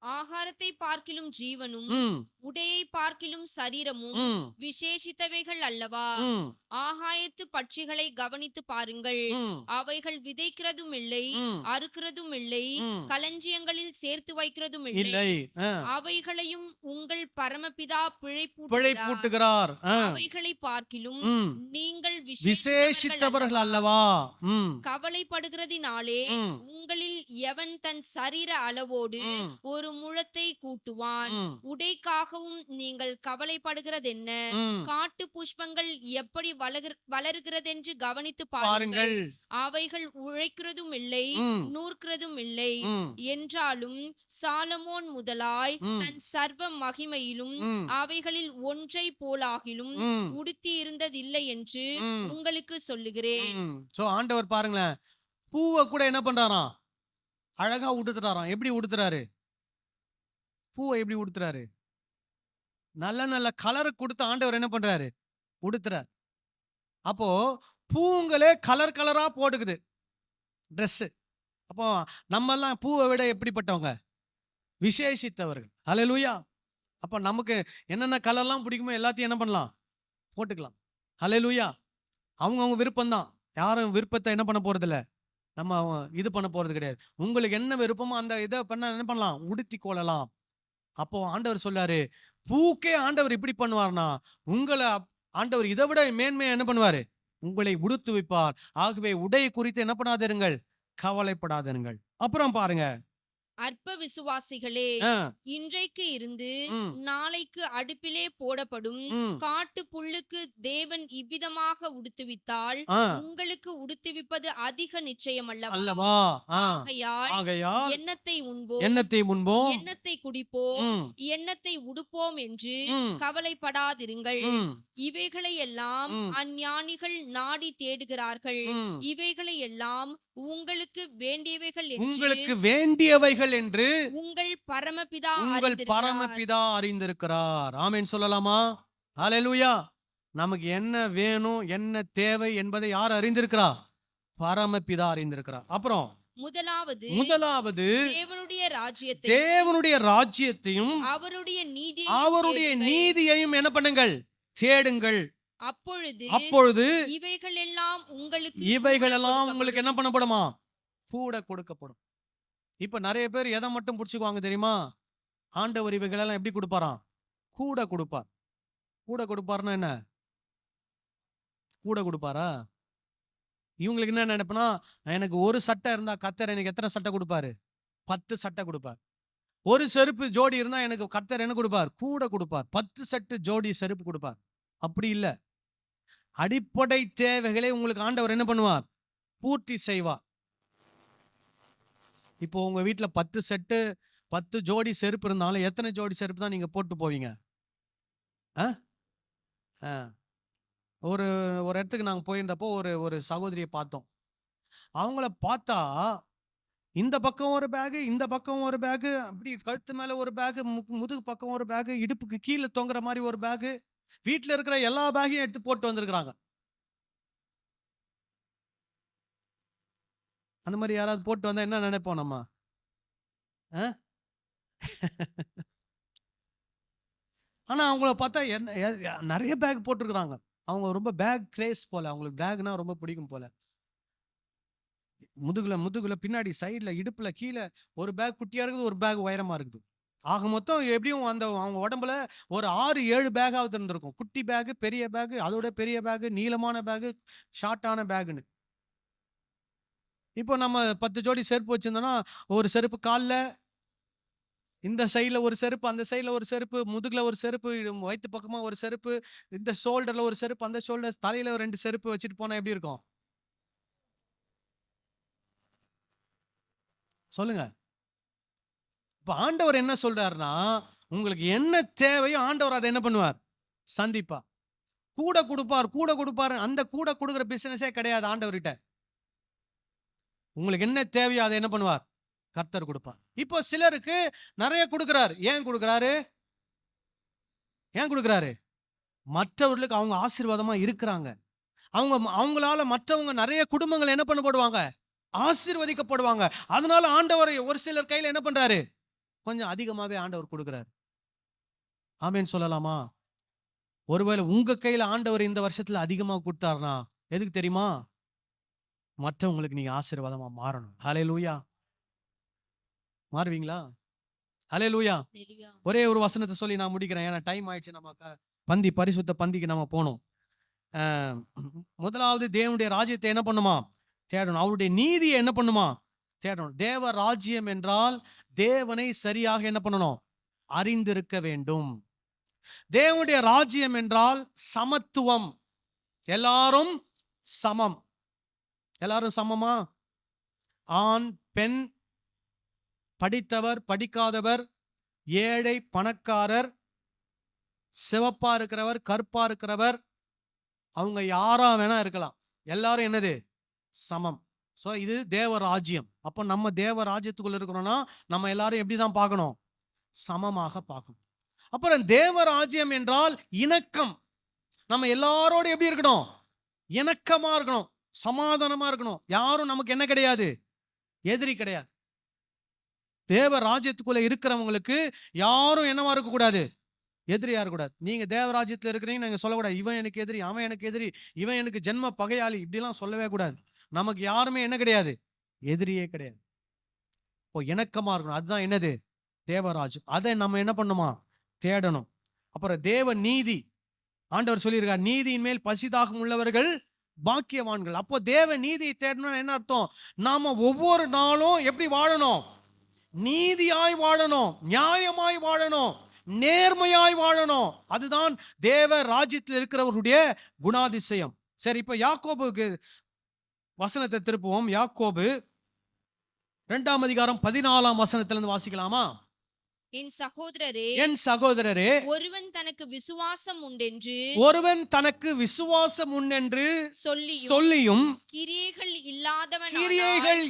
ஆகாரத்தை பார்க்கிலும் ஜீவனும் ம் உடையை பார்க்கிலும் சரீரமும் ம் விசேஷித்தவைகள் அல்லவா? ம் ஆகாயத்து பட்சிகளை கவனித்து பாருங்கள். ம் அவைகள் விதைக்கிறதும் இல்லை, ம் அறுக்கிறதும் இல்லை, ம் களஞ்சியங்களில் சேர்த்து வைக்கிறதும் இல்லை. இல்லை. அவைகளையும் உங்கள் பரமபிதா பிழை பிழைப்பூட்டுகிறார். பூட்டுகிறார். அவைகளை பார்க்கிலும் ம் நீங்கள் விசேஷித்தவர்கள் அல்லவா? ம் கவலைப்படுகிறதினாலே ம் உங்களில் எவன் தன் சரீர அளவோடு ம் ஒரு முழத்தை கூட்டுவான். ம், உடைக்காகவும் நீங்கள் கவலைப்படுகிறதென்ன? ம். காட்டு புஷ்பங்கள் எப்படி வளருகிறதென்று கவனித்து பாருங்கள். பாருங்கள். அவைகள் உழைக்கிறதும் இல்லை, ம், நூற்கிறதும் இல்லை. ம், என்றாலும் சாலமோன் முதலாய் ம், தன் சர்வ மகிமையிலும் ம், அவைகளில் ஒன்றை போலாகிலும் ம், உடுத்தி இருந்ததில்லை என்று ம், உங்களுக்கு சொல்லுகிறேன். ம். சோ ஆண்டவர் பாருங்களேன், பூவை கூட என்ன பண்றாராம்? அழகா உடுத்துறாராம். எப்படி உடுத்துறாரு? பூவை எப்படி உடுத்துறாரு? நல்ல நல்ல கலரை கொடுத்து ஆண்டவர் என்ன பண்றாரு? உடுத்துறார். அப்போ பூங்களே கலர் கலரா போட்டுக்குது ட்ரெஸ். அப்போ நம்ம எல்லாம் பூவை விட எப்படிப்பட்டவங்க? விசேஷித்தவர்கள். ஹல்லேலூயா. அப்ப நமக்கு என்னென்ன கலர்லாம் பிடிக்குமோ எல்லாத்தையும் என்ன பண்ணலாம்? போட்டுக்கலாம். ஹல்லேலூயா. அவங்கவங்க விருப்பம்தான். யாரும் விருப்பத்தை என்ன பண்ண போறதில்ல, நம்ம இது பண்ண போறது கிடையாது. உங்களுக்கு என்ன விருப்பமோ அந்த இதை பண்ண என்ன பண்ணலாம்? உடுத்தி கொள்ளலாம். அப்போ ஆண்டவர் சொல்லாரு, பூக்கே ஆண்டவர் இப்படி பண்ணுவார்னா உங்களை ஆண்டவர் இதை விட மேன்மையா என்ன பண்ணுவாரு? உங்களை உடுத்து வைப்பார். ஆகவே உடை குறித்து என்ன பண்ணாதிருங்கள்? கவலைப்படாதிருங்கள். அப்புறம் பாருங்க, அற்ப விசுவாசிகளே, ஆ, இன்றைக்கு இருந்து ம், நாளைக்கு அடுப்பிலே போடப்படும் ம், காட்டு புல்லுக்கு தேவன் இவ்விதமாக உடுத்துவித்தால் ஆ, உங்களுக்கு உடுத்துவிப்பது அதிக நிச்சயம் அல்லவா? அல்லவா? ஆ, ஆகையால் ஆகையால் எண்ணத்தை உண்போம், எண்ணத்தை முன்போம், எண்ணத்தை குடிப்போம், ம், எண்ணத்தை உடுப்போம் என்று ம், கவலைப்படாதிருங்கள். ம், இவைகளை எல்லாம் ம், அஞ்ஞானிகள் நாடி தேடுகிறார்கள். ம். இவைகளை எல்லாம் உங்களுக்கு வேண்டியவைகள் என்று உங்களுக்கு வேண்டியவைகள் என்று உங்கள் பரமபிதா உங்கள் அறிந்திருக்கிறார். பரமபிதா அறிந்திருக்கிறார். ஆமென் சொல்லலாமா? ஹல்லேலூயா. நமக்கு என்ன வேணும், என்ன தேவை என்பதை யார் அறிந்திருக்கிறா? பரமபிதா அறிந்திருக்கிறார். அப்புறம் முதலாவது முதலாவது தேவனுடைய ராஜ்யத்தை தேவனுடைய ராஜ்யத்தையும் அவருடைய அவருடைய நீதியையும் என்ன பண்ணுங்கள்? தேடுங்கள். அப்பொழுது அப்பொழுது இவைகள் எல்லாம் உங்களுக்கு இவைகளெல்லாம் உங்களுக்கு என்ன பண்ணப்படுமா? கூட கொடுக்கப்படும். இப்ப நிறைய பேர் எதை மட்டும் பிடிச்சுக்குவாங்க தெரியுமா? ஆண்டவர் இவைகளெல்லாம் எப்படி கொடுப்பாராம்? கூட கொடுப்பார். கூட கொடுப்பார்னா என்ன? கூட கொடுப்பாரா? இவங்களுக்கு என்ன நினைப்புனா, எனக்கு ஒரு சட்டை இருந்தா கர்த்தர் எனக்கு எத்தனை சட்டை கொடுப்பாரு? 10 சட்டை கொடுப்பார். ஒரு செருப்பு ஜோடி இருந்தா எனக்கு கர்த்தர் என்ன கொடுப்பார்? கூட கொடுப்பார். 10 செட்டு ஜோடி செருப்பு கொடுப்பார். அப்படி இல்ல. அடிப்படை தேவைகளை உங்களுக்கு ஆண்டவர் என்ன பண்ணுவார்? பூர்த்தி செய்வார். இப்போ உங்க வீட்டுல 10 செட்டு 10 ஜோடி செருப்பு இருந்தாலும் எத்தனை ஜோடி செருப்பு தான் நீங்க போட்டு போவீங்க? ஆ? ஆ. ஒரு ஒரு இடத்துக்கு நாங்க போயிருந்தப்போ ஒரு சகோதரியை பார்த்தோம். அவங்கள பார்த்தா இந்த பக்கம் ஒரு பேகு, இந்த பக்கம் ஒரு பேகு, அப்படி கழுத்து மேல ஒரு பேகு, முதுகு பக்கம் ஒரு பேகு, இடுப்புக்கு கீழே தொங்குற மாதிரி ஒரு பேகு, வீட்டுல இருக்கிற எல்லா பேகையும் எடுத்து போட்டு வந்திருக்கிறாங்க. அந்த மாதிரி யாராவது போட்டு வந்தா என்ன நினைப்போம் நம்ம? ஆ? ஆனா அவங்கள பார்த்தா நிறைய பேக் போட்டிருக்கிறாங்க. அவங்க ரொம்ப பேக் கிரேஸ் போல, அவங்களுக்கு பேக்னா ரொம்ப பிடிக்கும் போல. முதுகுல பின்னாடி சைடுல இடுப்புல கீழே ஒரு பேக் குட்டியா இருக்குது, ஒரு பேக் உயரமா இருக்குது. ஆக மொத்தம் எப்படியும் அந்த அவங்க உடம்புல ஒரு 6-7 பேகாவது இருந்திருக்கும். குட்டி பேகு, பெரிய பேகு, அதோட பெரிய பேகு, நீளமான பேகு, ஷார்ட்டான பேகுன்னு. இப்போ நம்ம 10 ஜோடி செருப்பு வச்சிருந்தோம்னா ஒரு செருப்பு காலில், இந்த சைடில் ஒரு செருப்பு, அந்த சைடில் ஒரு செருப்பு, முதுகுல ஒரு செருப்பு, வயிற்று பக்கமா ஒரு செருப்பு, இந்த ஷோல்டர்ல ஒரு செருப்பு, அந்த ஷோல்டர் தலையில 2 செருப்பு வச்சுட்டு போனா எப்படி இருக்கும்? சொல்லுங்க. இப்ப ஆண்டவர் என்ன சொல்றாருன்னா, உங்களுக்கு என்ன தேவையோ ஆண்டவர் அதை என்ன பண்ணுவார்? சந்திப்பா. கூட கொடுப்பார், கூட கொடுப்பார். அந்த கூட கொடுக்குற பிசினஸே கிடையாது ஆண்டவர்கிட்ட. உங்களுக்கு என்ன தேவையோ அதை என்ன பண்ணுவார்? கர்த்தர் கொடுப்பார். இப்போ சிலருக்கு நிறைய கொடுக்கிறார். ஏன் கொடுக்கிறாரு? ஏன் கொடுக்கிறாரு? மற்றவர்களுக்கு அவங்க ஆசீர்வாதமா இருக்கிறாங்க. அவங்களால மற்றவங்க நிறைய குடும்பங்கள் என்ன பண்ணப்படுவாங்க? ஆசீர்வதிக்கப்படுவாங்க. அதனால ஆண்டவர் ஒரு சிலர் கையில என்ன பண்றாரு? கொஞ்சம் அதிகமாவே ஆண்டவர் கொடுக்கிறார். ஆமென் சொல்லலாமா? ஒருவேளை உங்க கையில ஆண்டவர் இந்த வருஷத்துல அதிகமா கொடுத்தாருனா எதுக்கு தெரியுமா? மற்றவங்களுக்கு நீங்க ஆசீர்வாதமா மாறணும். ஹல்லேலூயா. மாறுவீங்களா? ஹல்லேலூயா. ஒரே ஒரு வசனத்தை சொல்லி நான் முடிக்கிறேன். ஏன்னா டைம் ஆயிடுச்சு. நம்ம பரிசுத்த பந்திக்கு நம்ம போனோம். முதலாவது தேவனுடைய ராஜ்யத்தை என்ன பண்ணுமா? தேடணும். அவருடைய நீதியை என்ன பண்ணுமா? தேடணும். தேவ ராஜ்யம் என்றால் தேவனை சரியாக என்ன பண்ணணும்? அறிந்திருக்க வேண்டும். தேவனுடைய ராஜ்யம் என்றால் சமத்துவம். எல்லாரும் சமம். எல்லாரும் சமமா? ஆண், பெண், படித்தவர், படிக்காதவர், ஏழை, பணக்காரர், சிவப்பா இருக்கிறவர், கருப்பா இருக்கிறவர், அவங்க யாரா வேணா இருக்கலாம். எல்லாரும் என்னது? சமம். ஸோ இது தேவ ராஜ்யம். அப்போ நம்ம தேவ ராஜ்யத்துக்குள்ள இருக்கிறோம்னா நம்ம எல்லாரும் எப்படி தான் பார்க்கணும்? சமமாக பார்க்கணும். அப்புறம் தேவ ராஜ்யம் என்றால் இணக்கம். நம்ம எல்லாரோட எப்படி இருக்கணும்? இணக்கமா இருக்கணும், சமாதானமா இருக்கணும். யாரும் நமக்கு என்ன கிடையாது? எதிரி கிடையாது. தேவ ராஜ்யத்துக்குள்ள இருக்கிறவங்களுக்கு யாரும் என்னவா இருக்கக்கூடாது? எதிரியா இருக்கக்கூடாது. நீங்க தேவ ராஜ்யத்துல இருக்கிறீங்க நீங்க சொல்லக்கூடாது இவன் எனக்கு எதிரி, அவன் எனக்கு எதிரி, இவன் எனக்கு ஜென்ம பகையாளி, இப்படிலாம் சொல்லவே கூடாது. நமக்கு யாருமே என்ன கிடையாது? எதிரியே கிடையாது. இப்போ இணக்கமா இருக்கணும். அதுதான் என்னது? தேவராஜ்யம். அதை நம்ம என்ன பண்ணுமா? தேடணும். அப்புறம் தேவ நீதி. ஆண்டவர் சொல்லியிருக்கார், நீதியின் மேல் பசிதாகம் உள்ளவர்கள் பாக்கியவான்கள். அப்போ தேவ நீதியை தேடணும். என்ன அர்த்தம்? நாம ஒவ்வொரு நாளும் எப்படி வாழணும்? நீதியாய் வாழணும், நியாயமாய் வாழணும், நேர்மையாய் வாழணும். அதுதான் தேவ ராஜ்யத்தில் இருக்கிறவருடைய குணாதிசயம். சரி, இப்ப யாக்கோபுக்கு வசனத்தை திருப்புவோம். யாக்கோபு 2ஆம் அதிகாரம் 14ஆம் வசனத்திலிருந்து வாசிக்கலாமா? என் சகோதரரே, என் சகோதரரே, ஒருவன் தனக்கு விசுவாசம் உண்டென்று ஒருவன் தனக்கு விசுவாசம் உண்டென்று சொல்லியும் கிரியைகள்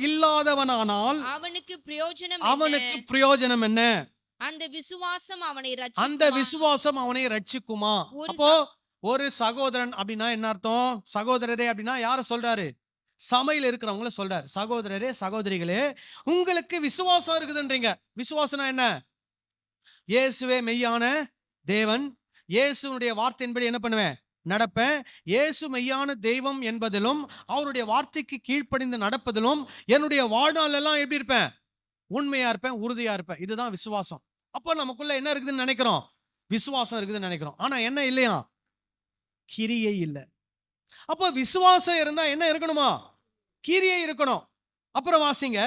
இல்லாதவனானால் அவனுக்கு பிரயோஜனம் என்ன? அந்த விசுவாசம் அவனை ரட்சிக்குமா? அப்போ ஒரு சகோதரன் அப்படின்னா என்ன அர்த்தம்? சகோதரரே அப்படின்னா யார சொல்றாரு? சபையில் இருக்கிறவங்கள சொல்றாரு. சகோதரரே, சகோதரிகளே, உங்களுக்கு விசுவாசம் இருக்குதுன்றீங்க. விசுவாசம்னா என்ன? இயேசுவே மெய்யான தேவன், இயேசுனுடைய வார்த்தையின்படி என்ன பண்ணுவேன்? நடப்பேன். இயேசு மெய்யான தெய்வம் என்பதிலும் அவருடைய வார்த்தைக்கு கீழ்ப்படிந்து நடப்பதிலும் என்னுடைய வாழ்நாள் எல்லாம் எப்படி இருப்பேன்? உண்மையா இருப்பேன், உறுதியா இருப்பேன். இதுதான் விசுவாசம். அப்போ நமக்குள்ள என்ன இருக்குதுன்னு நினைக்கிறோம்? விசுவாசம் இருக்குதுன்னு நினைக்கிறோம். ஆனா என்ன இல்லையா? கிரியை இல்லை. அப்போ விசுவாசம் இருந்தா என்ன இருக்கணுமா? கிரியை இருக்கணும். அப்புறம் வாசிங்க.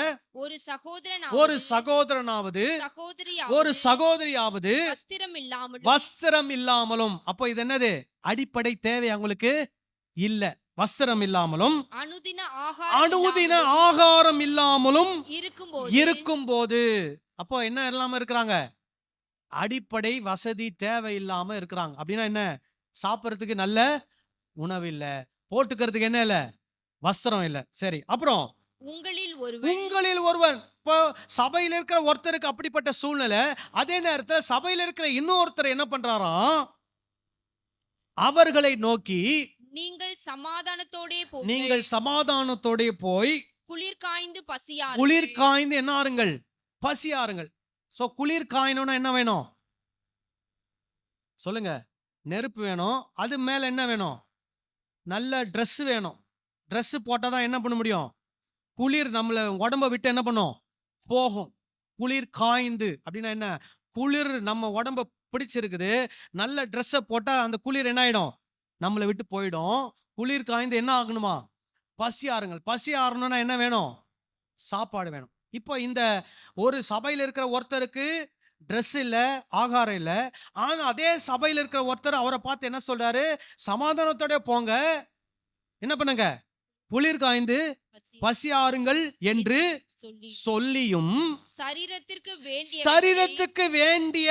ஒரு சகோதரனாவது ஒரு சகோதரியாவது வஸ்திரம் இல்லாமலும். அப்போ இது என்னது? அடிப்படை தேவை அவங்களுக்கு இல்ல. வஸ்திரம் இல்லாமலும் அனுதின ஆகாரம் இல்லாமலும் இருக்கும்போது, அப்போ என்ன இல்லாம இருக்கிறாங்க? அடிப்படை வசதி தேவை இல்லாம இருக்கிறாங்க. அப்படின்னா என்ன? சாப்பிட்றதுக்கு நல்ல உணவு இல்ல, போட்டுக்கிறதுக்கு என்ன இல்ல? வஸ்திரம் இல்ல. சரி, அப்புறம் உங்களில் ஒருவன். இப்போ சபையில் இருக்கிற ஒருத்தருக்கு அப்படிப்பட்ட சூழ்நிலை. அதே நேரத்தில் சபையில் இருக்கிற இன்னொருத்தர் என்ன பண்றாராம்? அவர்களை நோக்கி நீங்கள் சமாதானத்தோட போய் குளிர் காய்ந்து என்ன ஆறுங்கள்? பசியாருங்கள். சோ குளிர் காயணும்னா என்ன வேணும்? சொல்லுங்க. நெருப்பு வேணும். அது மேல என்ன வேணும்? நல்ல ட்ரெஸ் வேணும். ட்ரெஸ் போட்டாதான் என்ன பண்ண முடியும்? குளிர் நம்மள உடம்ப விட்டு என்ன பண்ணும்? போகும். குளிர் காய்ந்து அப்படின்னா என்ன? குளிர் நம்ம உடம்ப பிடிச்சிருக்குது, நல்ல ட்ரெஸ்ஸை போட்டா அந்த குளிர் என்ன ஆயிடும்? நம்மளை விட்டு போயிடும். குளிர் காய்ந்து என்ன ஆகணுமா? பசி ஆறுங்கள். பசி ஆறணும்னா என்ன வேணும்? சாப்பாடு வேணும். இப்போ இந்த ஒரு சபையில் இருக்கிற ஒருத்தருக்கு ட்ரெஸ் இல்லை, ஆகாரம் இல்லை. ஆனா அதே சபையில் இருக்கிற ஒருத்தர் அவரை பார்த்து என்ன சொல்றாரு? சமாதானத்தோட போங்க, என்ன பண்ணுங்க? குளிர் காய்ந்து பசி ஆறுங்கள் என்று சொல்லியும் சரீரத்துக்கு வேண்டிய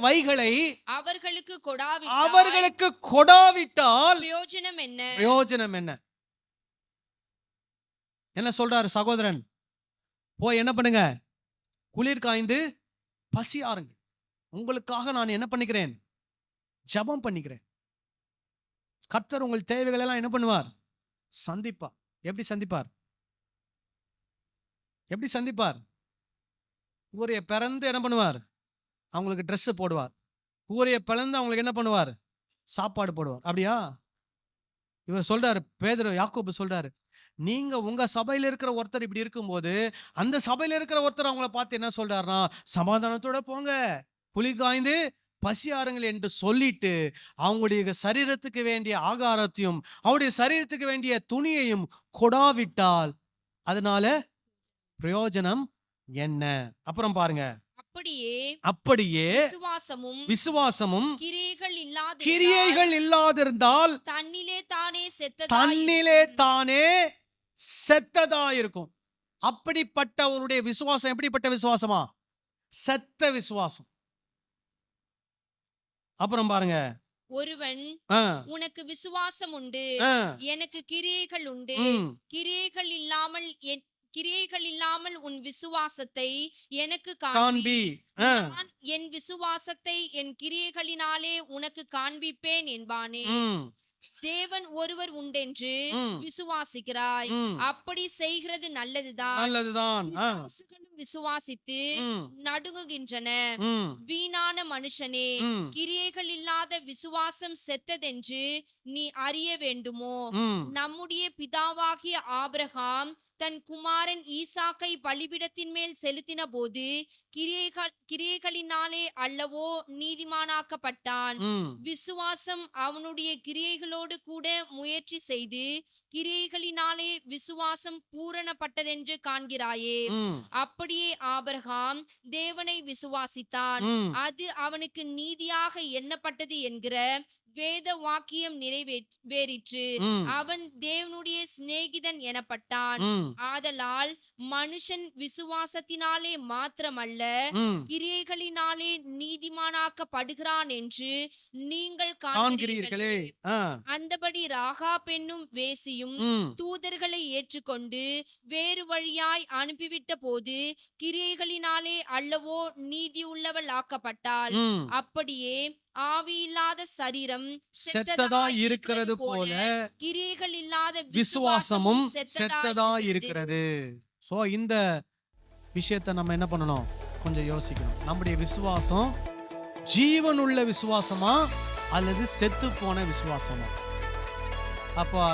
வைகளை அவர்களுக்கு கொடாவிட்டால் பிரயோஜனம் என்ன? என்ன சொல்றாரு சகோதரன்? போய் என்ன பண்ணுங்க? குளிர் காய்ந்து பசி ஆறுங்கள். உங்களுக்காக நான் என்ன பண்ணிக்கிறேன்? ஜெபம் பண்ணிக்கிறேன். கர்த்தர் உங்கள் தேவைகள் எல்லாம் என்ன பண்ணுவார்? சந்திப்பார். எப்படி சந்திப்பார்? ஊரைய பிறந்து என்ன பண்ணுவார்? அவங்களுக்கு ட்ரெஸ் போடுவார். ஊரைய பிளந்து அவங்களுக்கு என்ன பண்ணுவார்? சாப்பாடு போடுவார். அப்படியா? இவர் சொல்றாரு, பேதுரு, யாக்கோபு சொல்றாரு, நீங்க உங்க சபையில இருக்கிற ஒருத்தர் இப்படி இருக்கும்போது அந்த சபையில இருக்கிற ஒருத்தர் அவங்கள பார்த்து என்ன சொல்றாருன்னா, சமாதானத்தோட போங்க, குளிர் காய்ந்து பசியாருங்கள் என்று சொல்லிட்டு அவங்களுடைய சரீரத்துக்கு வேண்டிய ஆகாரத்தையும் அவருடைய சரீரத்துக்கு வேண்டிய துணியையும் கொடாவிட்டால் அதனால பிரயோஜனம் என்ன. அப்புறம் பாருங்க, அப்படியே அப்படியே விசுவாசமும் கிரியைகள் இல்லாதிருந்தால் தன்னிலே தானே செத்ததா இருக்கும். அப்படிப்பட்டவருடைய விசுவாசம் எப்படிப்பட்ட விசுவாசமா? செத்த விசுவாசம். அப்புறம் பாருங்க, ஒருவன் உனக்கு விசுவாசம் உண்டு, எனக்கு கிரியைகள் உண்டு, கிரியைகள் இல்லாமல் உன் விசுவாசத்தை எனக்கு காண்பி, நான் என் விசுவாசத்தை என் கிரியைகளினாலே உனக்கு காண்பிப்பேன் என்பானே. தேவன் ஒருவர் உண்டென்று விசுவாசிக்கிறாய், அப்படி செய்கிறது நல்லதுதான். விசுவாசித்து நடுங்குகின்றன. வீணான மனுஷனே, கிரியைகள் இல்லாத விசுவாசம் செத்ததென்று நீ அறிய வேண்டுமோ? நம்முடைய பிதாவாகிய ஆபிரகாம் தன் குமாரன் ஈசாக்கை பலிபீடத்தின் மேல் செலுத்தின போது கிரியைகளினாலே அல்லவோ நீதிமானாக்கப்பட்டான். விசுவாசம் அவனுடைய கிரியைகளோடு கூட முயற்சி செய்து கிரியைகளினாலே விசுவாசம் பூரணப்பட்டதென்று காண்கிறாயே. அப்படியே ஆபிரகாம் தேவனை விசுவாசித்தான், அது அவனுக்கு நீதியாக எண்ணப்பட்டது என்கிற வேத வாக்கியம் நிறைவேறிற்று. அவன் தேவனுடைய சிநேகிதன் எனப்பட்டான். ஆதலால் மனுஷன் விசுவாசத்தினாலே மாத்திரமல்ல கிரியைகளினாலே நீதிமானாக்கப்படுகிறான் என்று நீங்கள் காண்கிறீர்களே. அந்தபடி ராகாப் என்னும் வேசியும் தூதர்களை ஏற்றுக்கொண்டு வேறு வழியாய் அனுப்பிவிட்ட போது கிரியைகளினாலே அல்லவோ நீதியுள்ளவள் ஆக்கப்பட்டாள். அப்படியே ஆவியில்லாத சரீரம் செத்ததாய் இருக்கிறது போல கிரியைகள் இல்லாத விசுவாசமும் செத்ததாய் இருக்கிறது. சோ இந்த விஷயத்தை நம்ம என்ன பண்ணணும், கொஞ்சம் யோசிக்கணும். நம்முடைய விசுவாசம் ஜீவனுள்ள விசுவாசமா அல்லது செத்து போன விசுவாசமா? அப்ப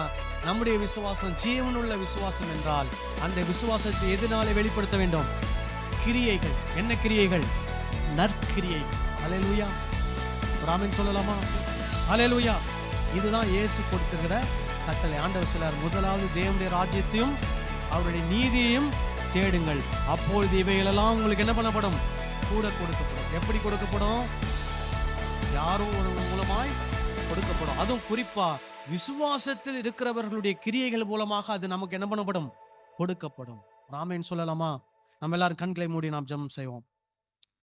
நம்முடைய விசுவாசம் ஜீவனுள்ள விசுவாசம் என்றால் அந்த விசுவாசத்தை எதனால வெளிப்படுத்த வேண்டும்? கிரியைகள். என்ன கிரியைகள்? நற்கிரியைகள். அல்லேலூயா, ஆமென் சொல்லலாமா? அல்லேலூயா. இதுதான் இயேசு கொடுத்திருக்கிற கட்டளை. ஆண்டவர் சொல்றார், முதலாவது தேவனுடைய ராஜ்யத்தையும் அவருடைய நீதியையும் தேடுங்கள், அப்பொழுது இவைகளெல்லாம் உங்களுக்கு என்ன பண்ணப்படும்? கூட கொடுக்கப்படும். எப்படி கொடுக்கப்படும்? யாரோ ஒரு மூலமாய் கொடுக்கப்படும். அதுவும் குறிப்பா விசுவாசத்தில் இருக்கிறவர்களுடைய கிரியைகள் மூலமாக அது நமக்கு என்ன பண்ணப்படும்? கொடுக்கப்படும். ஆமென் சொல்லலாமா? நம்ம எல்லாரும் கண்களை மூடி நாம் ஜெபம் செய்வோம்.